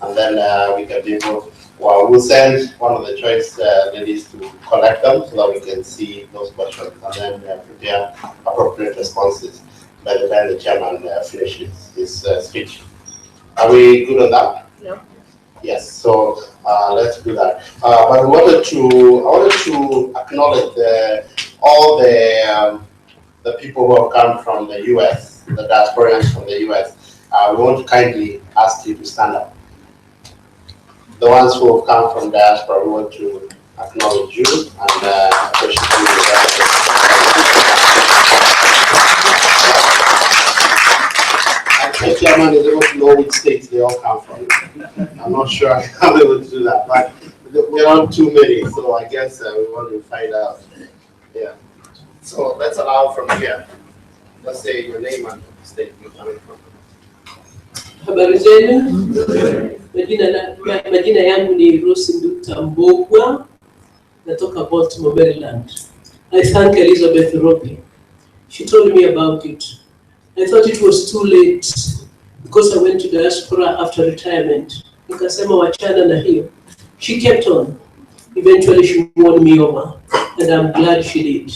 Speaker 10: And then we can be able, well, we'll send one of the choice ladies to collect them so that we can see those questions and then prepare appropriate responses by the time the chairman finishes his speech. Are we good on that?
Speaker 6: Yeah.
Speaker 10: Yes, so let's do that. But I wanted to acknowledge all the people who have come from the US, the diasporans from the US. We want to kindly ask you to stand up. The ones who have come from diaspora, we want to acknowledge you and appreciate you. The chairman is able to know which states they all come from. I'm not sure I'm able to do that, but there aren't too many, so I guess we want to find out. Yeah. So let's allow from here. Let's say your name and state you're coming from.
Speaker 14: Habari zenu. Majina yangu ni Rose Nduta Mbogwa. Natoka Baltimore, Maryland. I thank Elizabeth Robi. She told me about it. I thought it was too late because I went to diaspora after retirement. Nikasema wachana na hiyo. She kept on. Eventually she won me over, and I'm glad she did.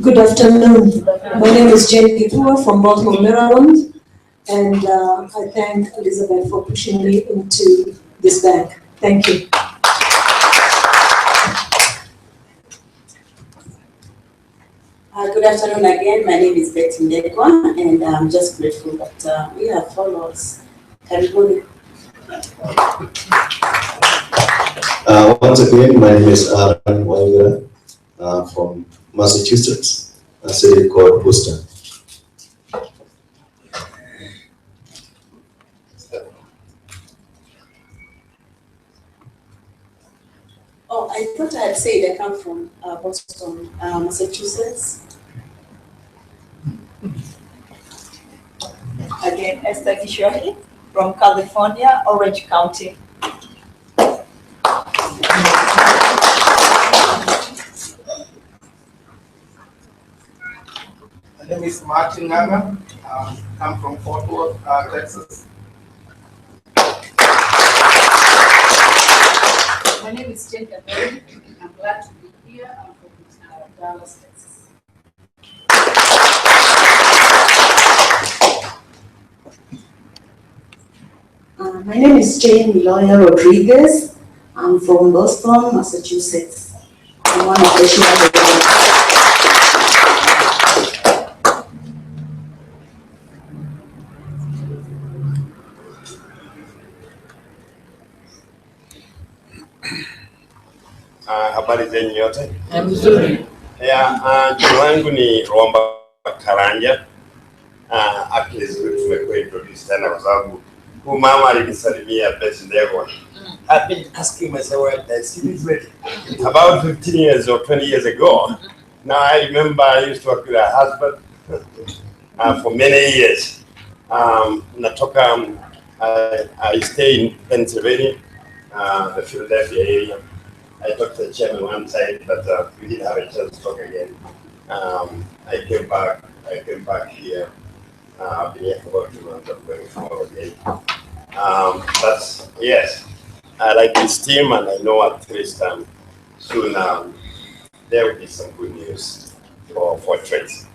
Speaker 15: Good afternoon. My name is Jane Kipua from Baltimore, Maryland, and I thank Elizabeth for pushing me into this bank. Thank you.
Speaker 6: Good afternoon again. My name is Betty Ndekwa, and I'm just grateful that we have followers. Karibuni.
Speaker 8: Once again, my name is Aaron Waigara from Massachusetts, a city called Worcester.
Speaker 6: Oh, I thought I had said I come from Boston, Massachusetts.
Speaker 3: Esther Gishohi from California, Orange County.
Speaker 16: My name is Martin Nganga. I'm from Fort Worth, Texas.
Speaker 17: My name is Jane Kabeli. I'm glad to be here. I'm from Dallas, Texas.
Speaker 7: My name is Jane Miloya Rodriguez. I'm from Boston, Massachusetts. I'm one of the shareholders.
Speaker 2: Habari zenyu yote.
Speaker 14: Mzuri.
Speaker 2: Jina langu ni Romba Karanja. Actually tumekuwa introduced tena kwa sababu huyu mama alinisalimia Beth Ndegwa. I've been asking myself, well, that's really about 15 years or 20 years ago. Now I remember I used to work with her husband for many years. I stay in Pennsylvania, the Philadelphia area. I talked to the chairman one time, but we didn't have a chance to talk again. I came back here. I've been here for about 2 months. I'm going forward again. But yes, I like this team, and I know at least soon there will be some good news for trades.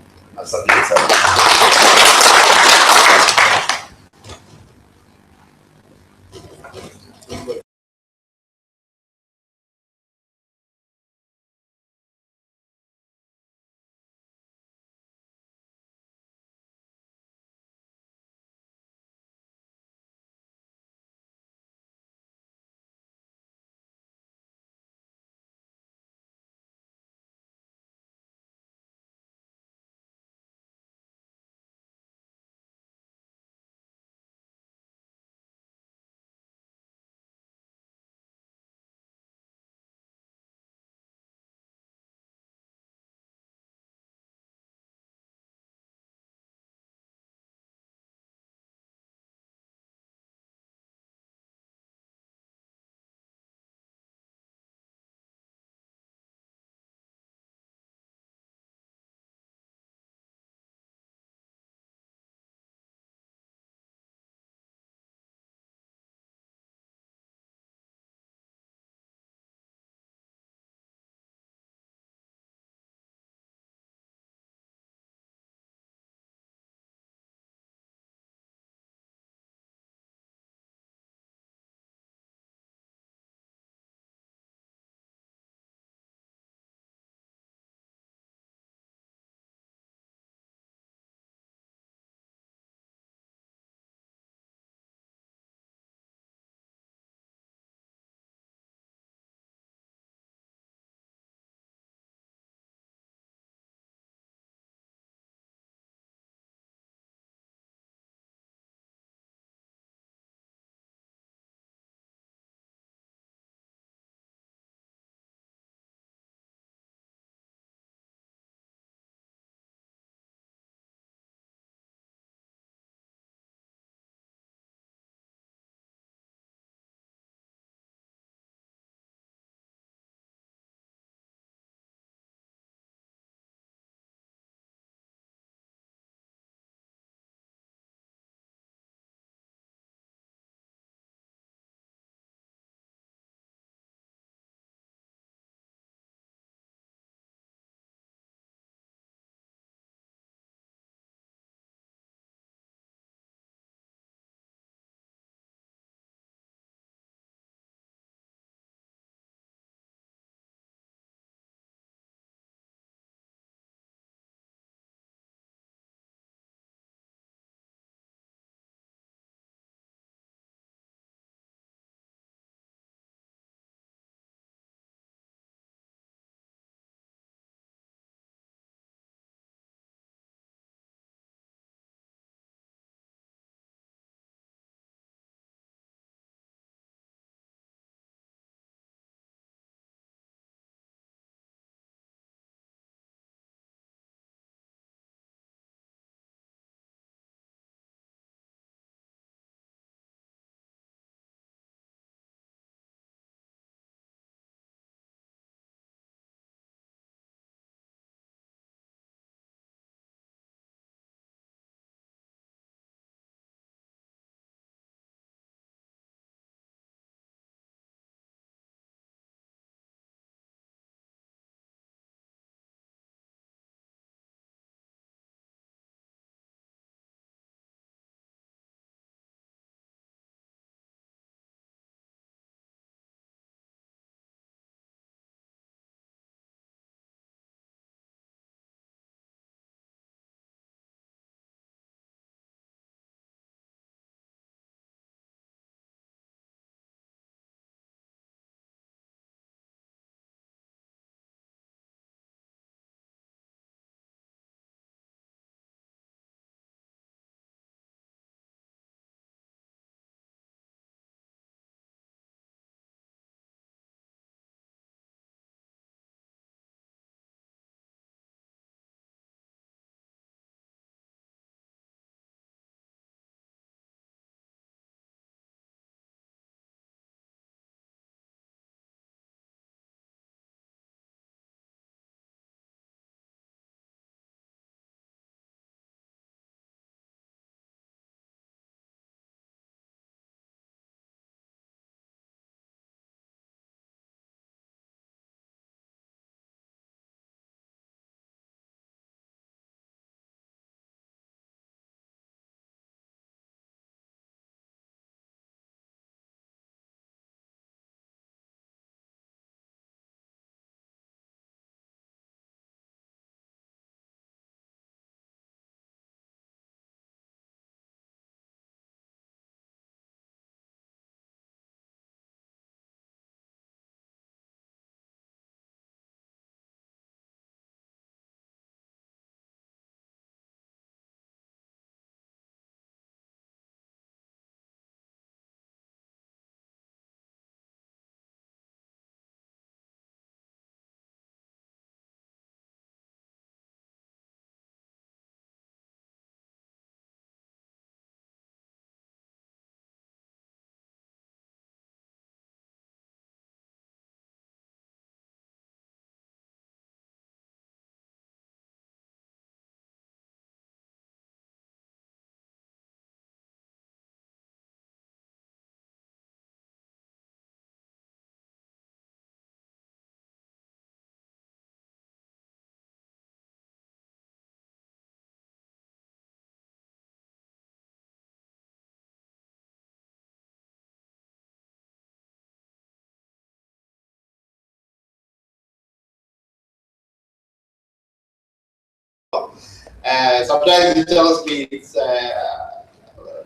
Speaker 10: Sometimes he tells me it's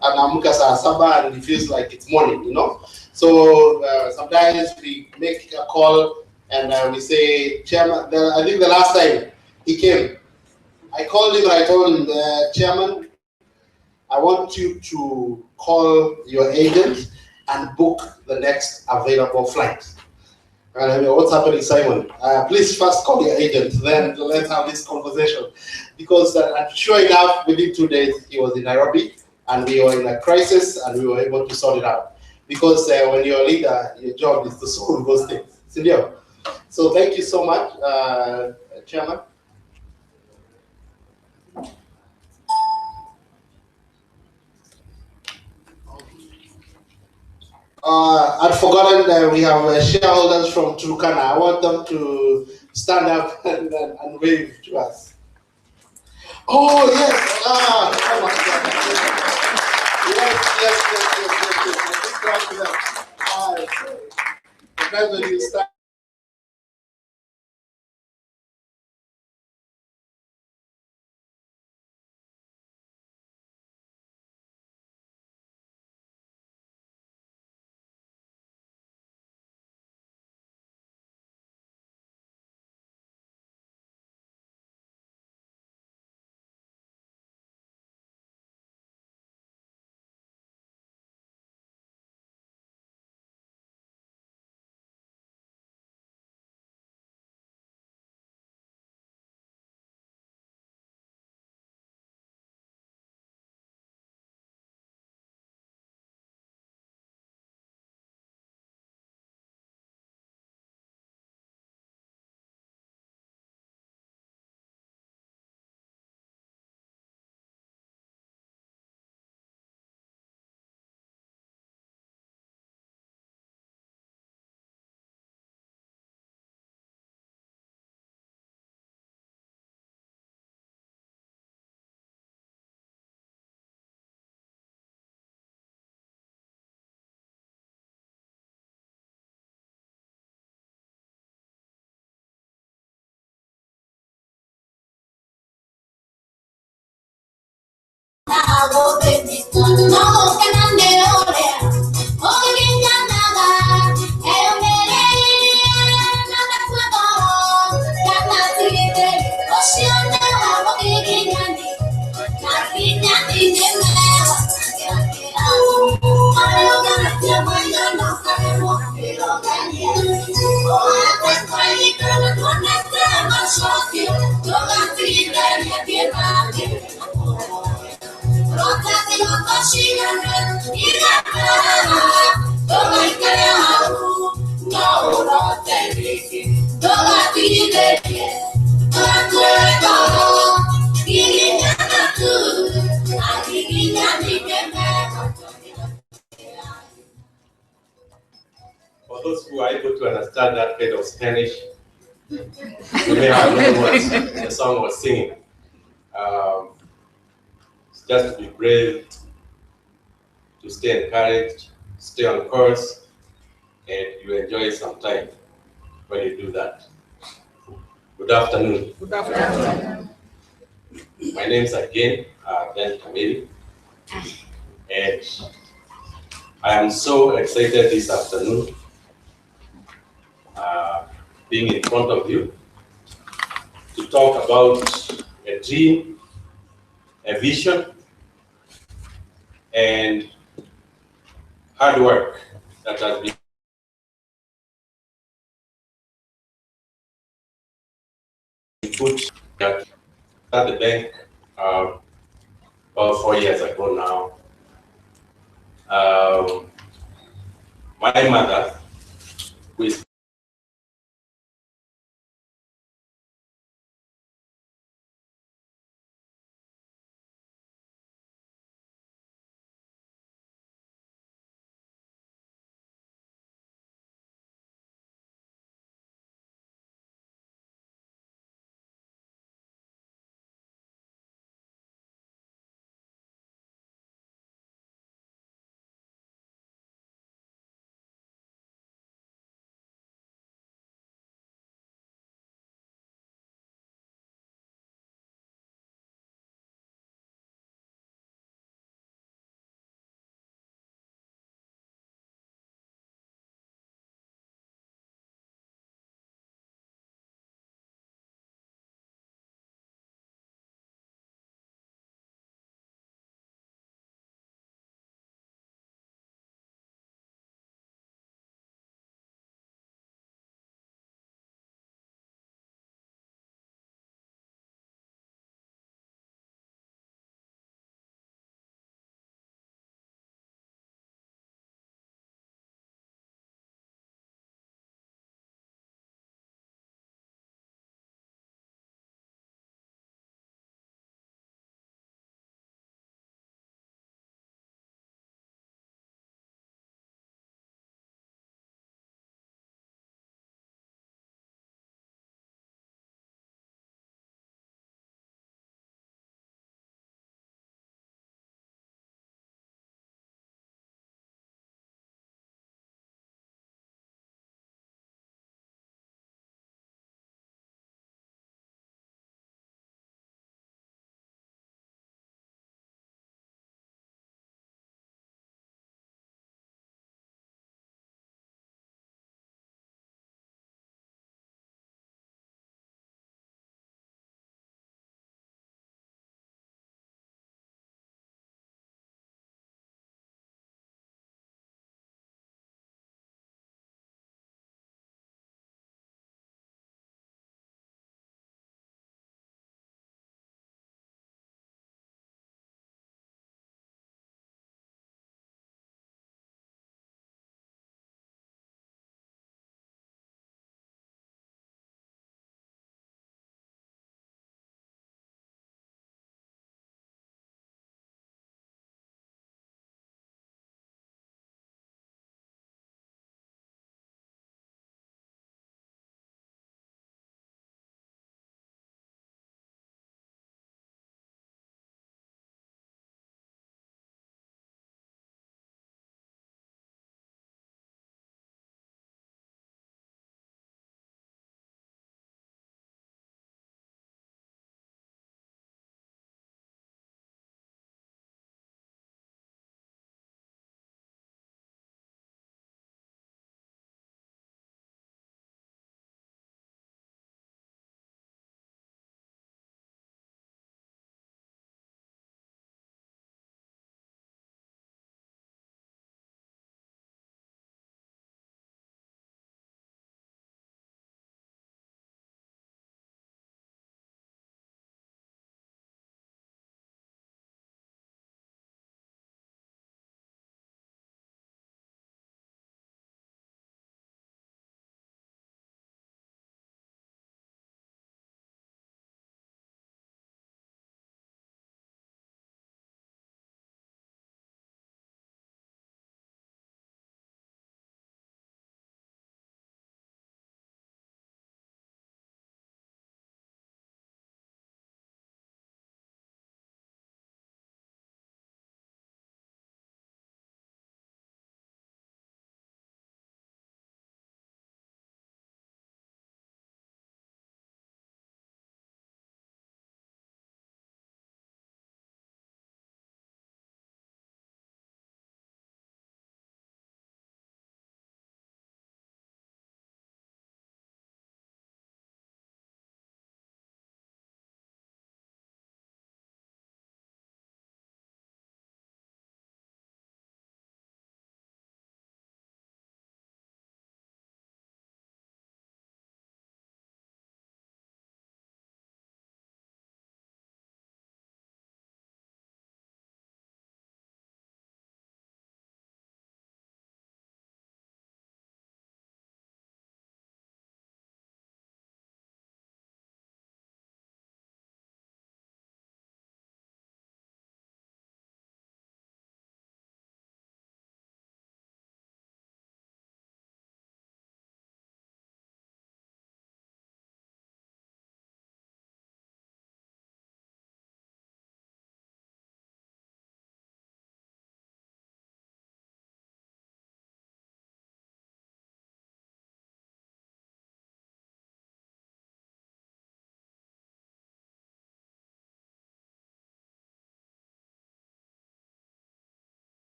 Speaker 10: anamuka saa saba and he feels like it's morning, So sometimes we make a call and we say, Chairman, I think the last time he came, I called him and I told him, Chairman, I want you to call your agent and book the next available flight. And I mean, what's happening, Simon? Please first call your agent, then let's have this conversation. Because sure enough, within 2 days, he was in Nairobi, and we were in a crisis, and we were able to sort it out. Because when you're a leader, your job is to solve those things. So thank you so much, Chairman. I'd forgotten that we have shareholders from Turkana. I want them to stand up and wave to us. Oh, yes. Come on. Yes. Just clap to them. Depends when you start.
Speaker 9: For those who are able to understand that kind of Spanish, you may have known what the song was singing. It's just to be brave, to stay encouraged, stay on course, and you enjoy some time when you do that. Good afternoon.
Speaker 18: Good afternoon.
Speaker 9: My name is again Ben Kamili, and I am so excited this afternoon being in front of you to talk about a dream, a vision, and hard work that has been put at the bank about 4 years ago now. My mother, who is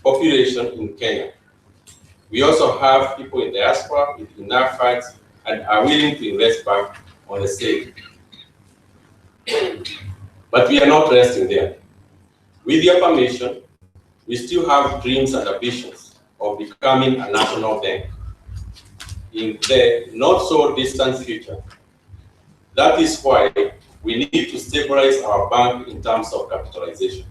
Speaker 9: population in Kenya. We also have people in diaspora with enough funds and are willing to invest back on the state. But we are not resting there. With your permission, we still have dreams and ambitions of becoming a national bank in the not so distant future. That is why we need to stabilize our bank in terms of capitalization.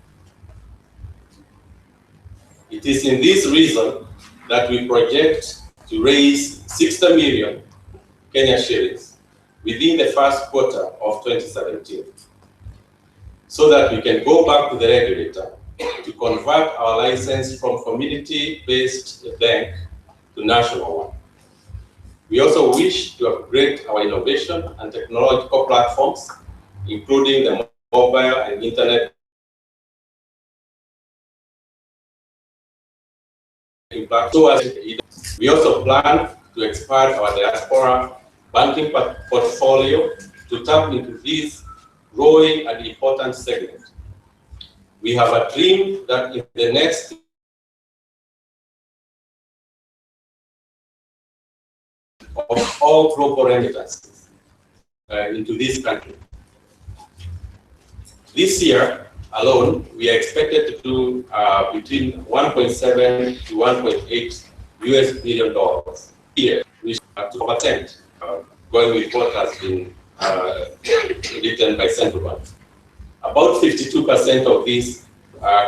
Speaker 9: It is in this reason that we project to raise 60 million Kenya shillings within the first quarter of 2017, so that we can go back to the regulator to convert our license from community-based bank to national one. We also wish to upgrade our innovation and technological platforms, including the mobile and internet. We also plan to expand our diaspora banking portfolio to tap into this growing and important segment. We have a dream that in the next of all global remittances into this country. This year alone, we are expected to do between 1.7 to 1.8 US billion dollars a year, which are to overtend, going with what has been written by central banks. About 52% of this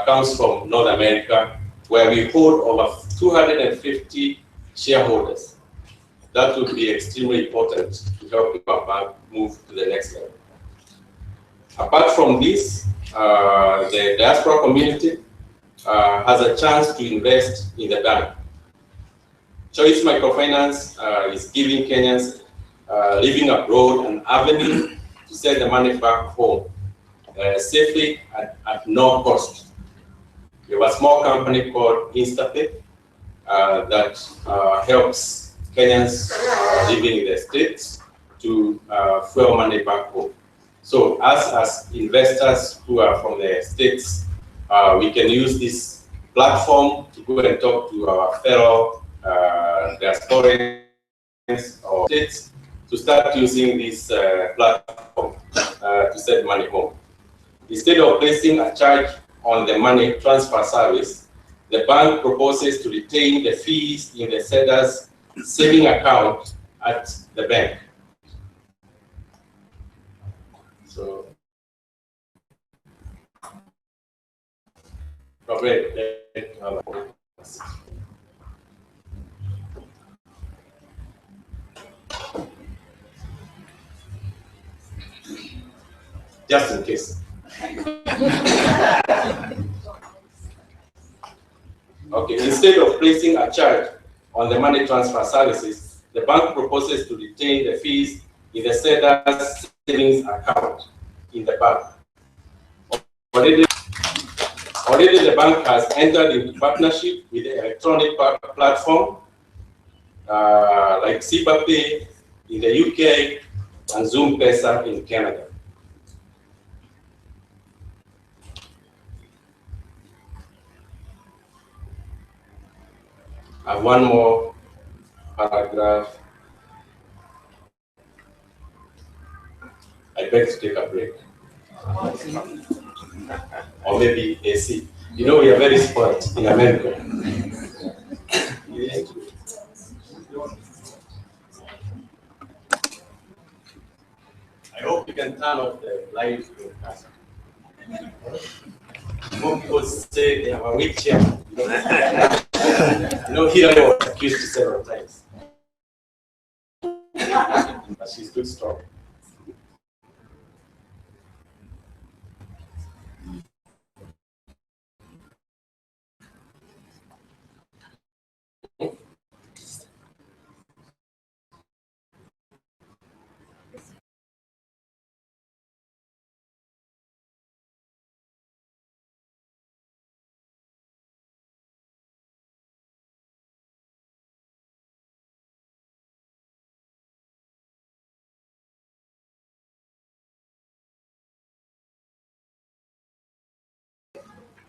Speaker 9: comes from North America, where we hold over 250 shareholders. That would be extremely important to help our bank move to the next level. Apart from this, the diaspora community has a chance to invest in the bank. Choice Microfinance is giving Kenyans living abroad an avenue to send the money back home safely at no cost. We have a small company called InstaPay that helps Kenyans living in the States to fuel money back home. So us as investors who are from the States, we can use this platform to go and talk to our fellow diasporians or states to start using this platform to send money home. Instead of placing a charge on the money transfer service, the bank proposes to retain the fees in the sender's saving account at the bank. So, just in case. Okay, instead of placing a charge on the money transfer services, the bank proposes to retain the fees in the sender's savings account in the bank. Already the bank has entered into partnership with the electronic platform like SipaPay in the UK and Zoom Pesa in Canada. I have one more paragraph. I beg to take a break. Or maybe AC. You know, we are very spoiled in America. I hope you can turn off the live broadcast. More people say they have a wheelchair. You know, here I was accused several times. But she's good strong.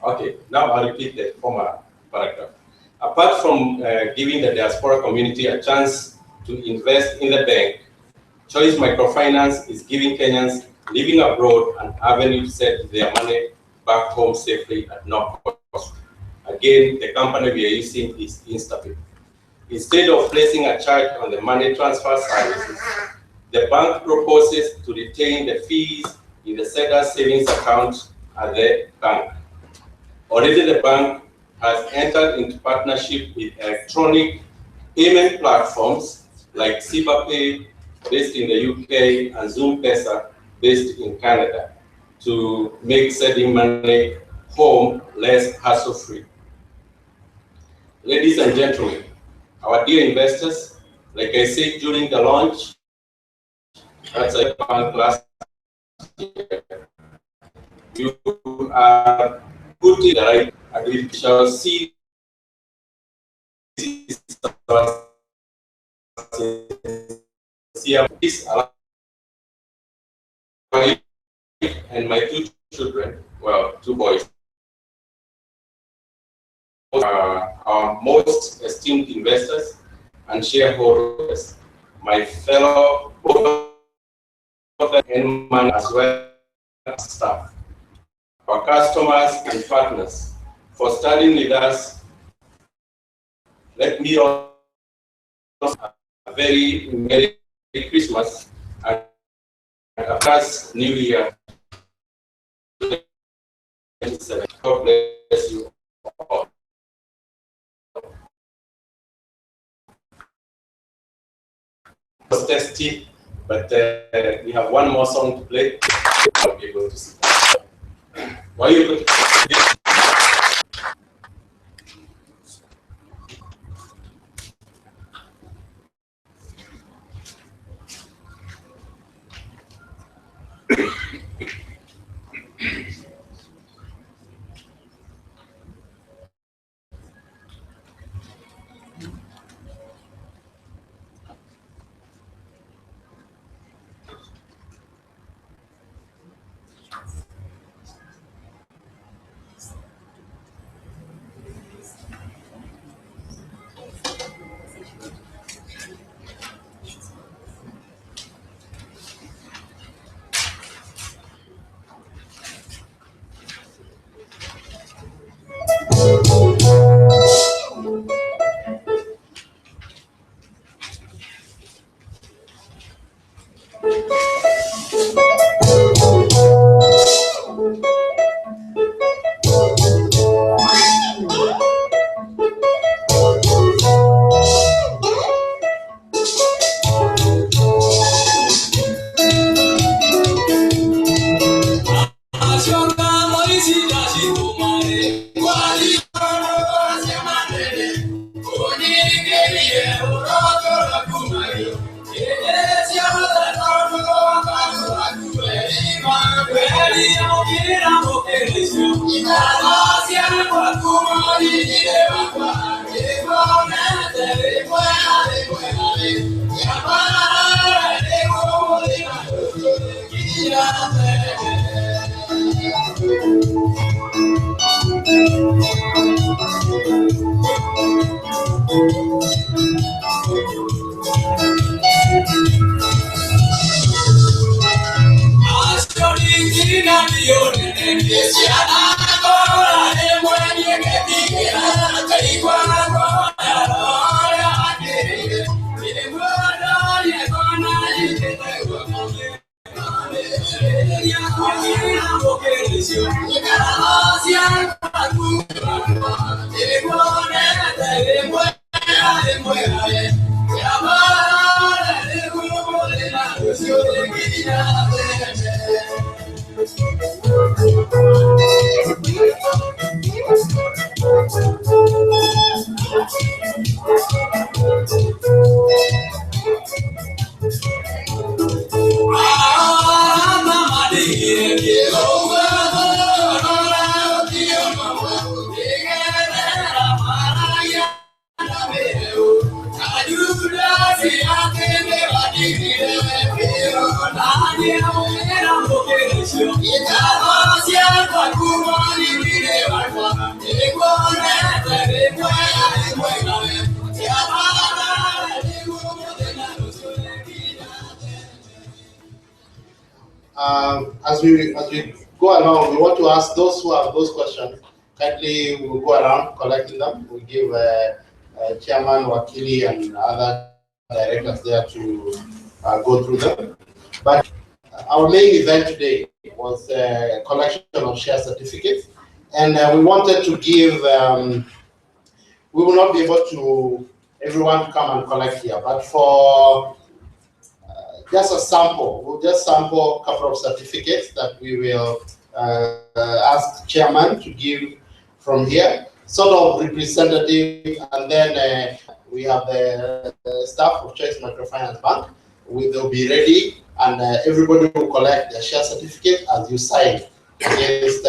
Speaker 9: Okay, now I'll repeat the former paragraph. Apart from giving the diaspora community a chance to invest in the bank, Choice Microfinance is giving Kenyans living abroad an avenue to set their money back home safely at no cost. Again, the company we are using is Instapay. Instead of placing a charge on the money transfer services, the bank proposes to retain the fees in the SEDA savings account at the bank. Already the bank has entered into partnership with electronic payment platforms like SibaPay, based in the UK, and ZoomPesa, based in Canada, to make sending money home less hassle-free. Ladies and gentlemen, our dear investors, like I said during the launch, that's a bank last year, you are putting the right, and we shall see this and my two children, well, two boys, our most esteemed investors and shareholders, my fellow board and man as well as staff, our customers and partners, for studying with us. Let me also a very Merry Christmas and a blessed New Year. God bless you all. It was testy, but we have one more song to play. I'll be able to see. Why are you looking?
Speaker 10: As we go along, we want to ask those who have those questions. Kindly, we'll go around collecting them. We'll give Chairman, Wakili, and other directors there to go through them. But our main event today was a collection of share certificates, and we wanted to give. We will not be able to everyone come and collect here, but for just a sample, we'll just sample a couple of certificates that we will ask Chairman to give from here, sort of representative, and then we have the staff of Choice Microfinance Bank. They'll be ready, and everybody will collect their share certificate as you sign against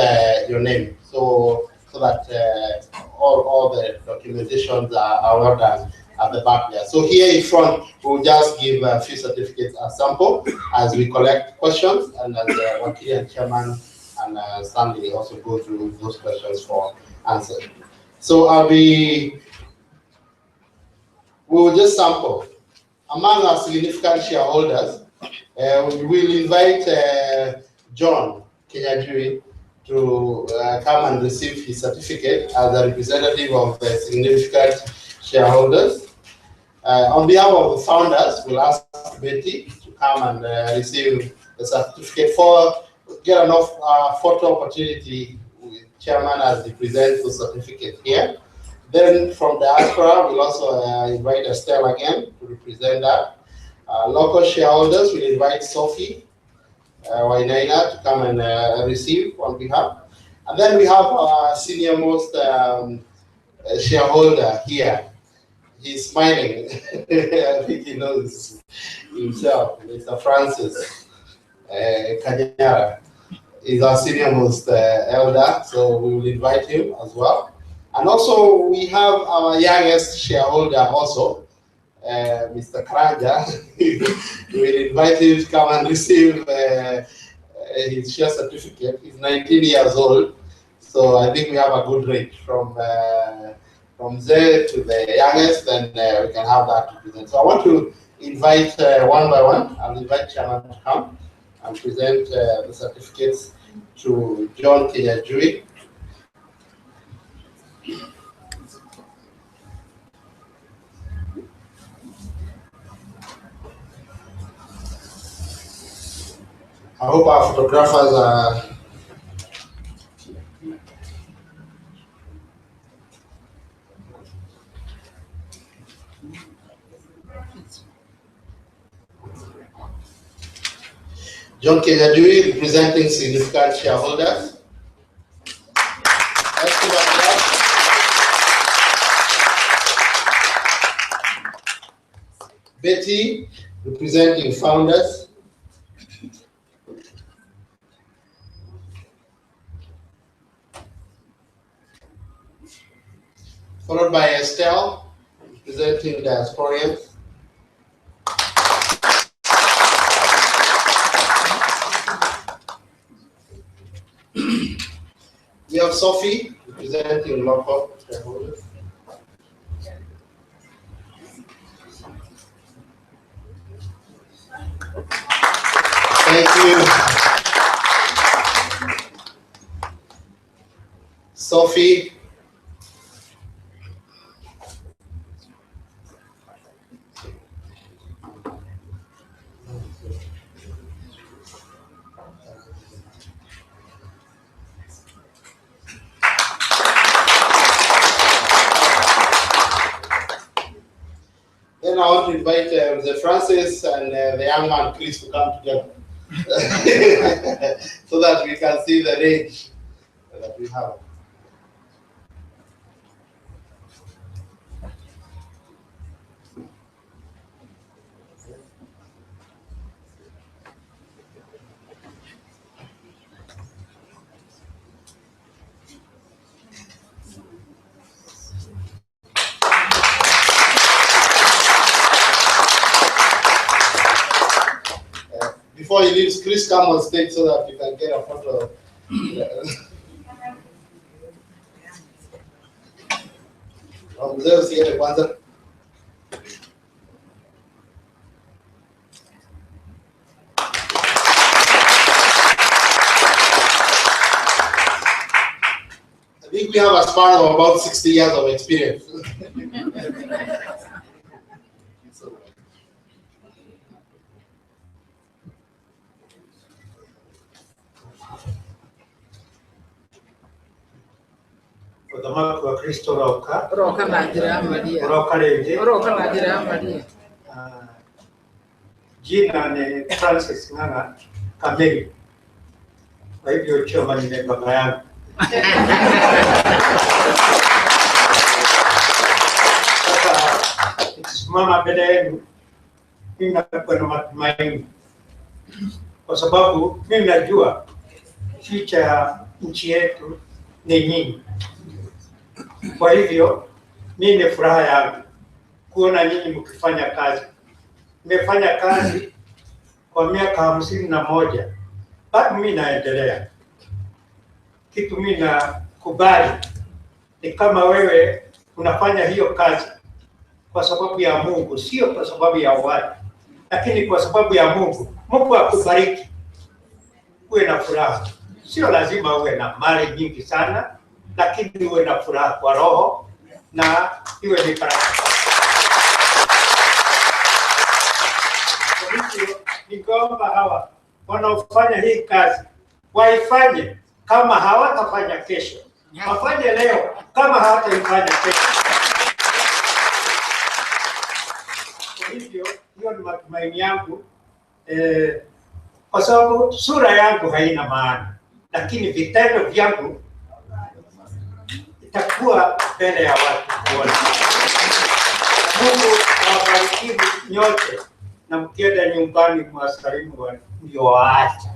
Speaker 10: your name, so that all the documentations are well done at the back there. So here in front, we'll just give a few certificates as sample as we collect questions, and as Wakili and Chairman and Stanley also go through those questions for answers. So we will just sample. Among our significant shareholders, we will invite John Kenyajui to come and receive his certificate as a representative of the significant shareholders. On behalf of the founders, we'll ask Betty to come and receive the certificate get enough photo opportunity with Chairman as he presents the certificate here. Then from diaspora, we'll also invite Estelle again to represent that. Local shareholders, we'll invite Sophie Wainaina to come and receive on behalf. And then we have our senior most shareholder here. He's smiling. I think he knows himself. Mr. Francis Kanyara is our senior most elder, so we will invite him as well. And also we have our youngest shareholder also, Mr. Kranja. We'll invite him to come and receive his share certificate. He's 19 years old, so I think we have a good range from there to the youngest, and we can have that to present. So I want to invite one by one. I'll invite Chairman to come and present the certificates to John Kenyajui. I hope our photographers are. John Kenyajui representing significant shareholders. Let's give a clap. Betty representing founders. Followed by Estelle representing diasporians. We have Sophie representing local shareholders. Thank you. Sophie. Then I want to invite the Francis and the young man Chris to come together so that we can see the range that we have.
Speaker 1: before he leaves, Chris come on stage so that you can get a photo. Mzee usiende kwanza. I think we have a span of about 60 years of experience.
Speaker 18: Uthamaki wa Kristo roka.
Speaker 19: Roka na njĩra ya Maria.
Speaker 18: Roka rĩngĩ.
Speaker 19: Roka na njĩra ya Maria.
Speaker 18: Jina ni Francis Ng'ang'a Kameri. Kwa hivyo choma ni baba yangu. Sasa nikisimama mbele yenu, mimi nakuwa na matumaini, kwa sababu mimi najua future ya nchi yetu ni nyinyi. Kwa hivyo mimi ni furaha yangu kuona nyinyi mkifanya kazi. Nimefanya kazi kwa miaka 51, bado mimi naendelea. Kitu mimi nakubali ni kama wewe unafanya hiyo kazi kwa sababu ya Mungu, sio kwa sababu ya watu, lakini kwa sababu ya Mungu. Mungu akubariki, uwe na furaha. Sio lazima uwe na mali nyingi sana, lakini uwe na furaha kwa roho na iwe ni baraka. Nikaomba hawa wanaofanya hii kazi waifanye kama hawatafanya kesho, wafanye leo kama hawataifanya kesho. Kwa hivyo hiyo ni matumaini yangu, kwa sababu sura yangu haina maana, lakini vitendo vyangu itakuwa mbele ya watu kuona. Mungu awabariki nyote, na mkienda nyumbani mwasalimu mliowaacha.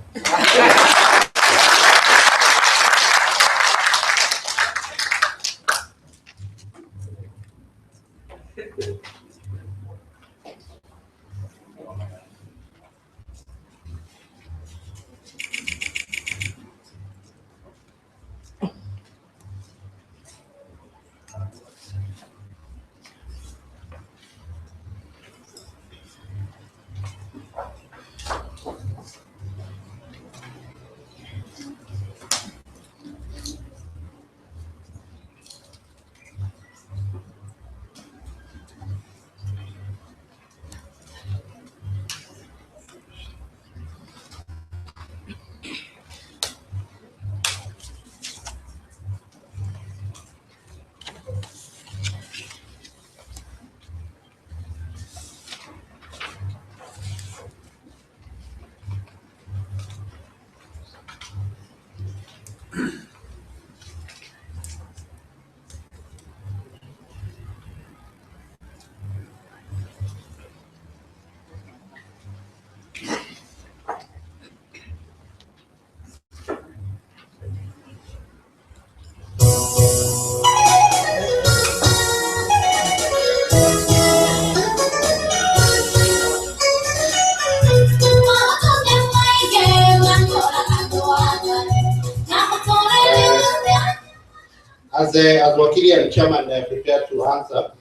Speaker 1: As Wakili and Chairman prepared to answer,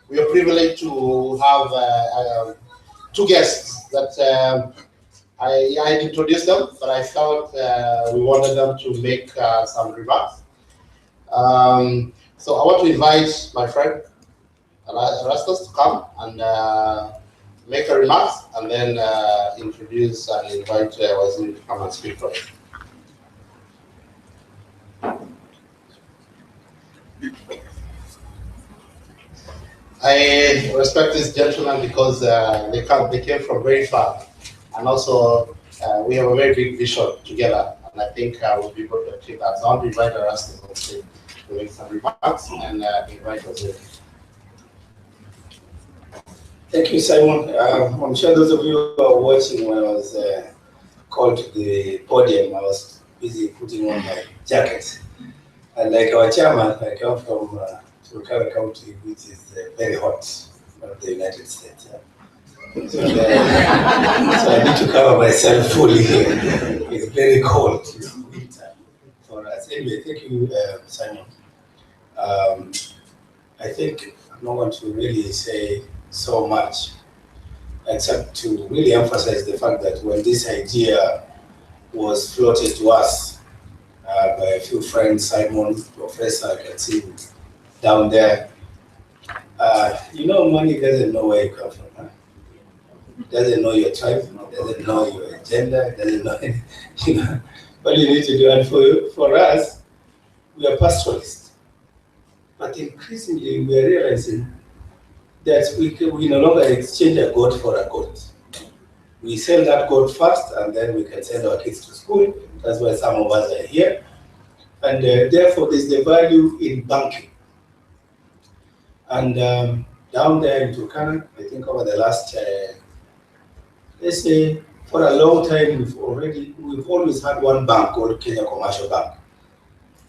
Speaker 1: we are privileged to have two guests that I introduced them, but I felt we wanted them to make some remarks. So I want to invite my friend Erastus to come and make a remarks, and then introduce and invite Waziri to come and speak for us. I respect this gentleman because they came from very far, and also we have a very big vision together, and I think we'll be able to achieve that. So I want to invite Erastus to make some remarks and invite us in.
Speaker 11: Thank you, Simon. I'm sure those of you who are watching, when I was called to the podium, I was busy putting on my jacket. And like our chairman, I come from Turkana County, which is very hot, of the United States.
Speaker 20: So, so I need to cover myself fully here. It's very cold. It's winter for us. Anyway, thank you, Simon. I think I'm not going to really say so much, except to really emphasize the fact that when this idea was floated to us by a few friends, Simon, Professor, I can see him down there, you know, money doesn't know where you come from. Huh? Doesn't know your tribe, doesn't know your gender, doesn't know anything. You know, what you need to do. And for us, we are pastoralists. But increasingly, we are realizing that we no longer exchange a goat for a goat. We sell that goat first, and then we can send our kids to school. That's why some of us are here. And therefore, there's the value in banking. And down there in Turkana, I think over the last, let's say, for a long time, we've always had one bank called Kenya Commercial Bank,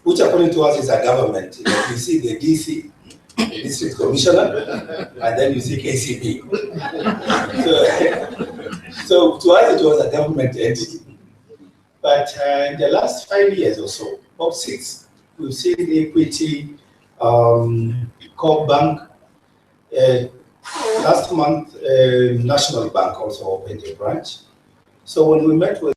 Speaker 20: which according to us is a government. You know, you see the DC, the district commissioner, and then you see KCB. So to us, it was a government entity. But in the last 5 years or so, about 6, we've seen Equity, Co Bank. Last month, National Bank also opened a branch. So when we met with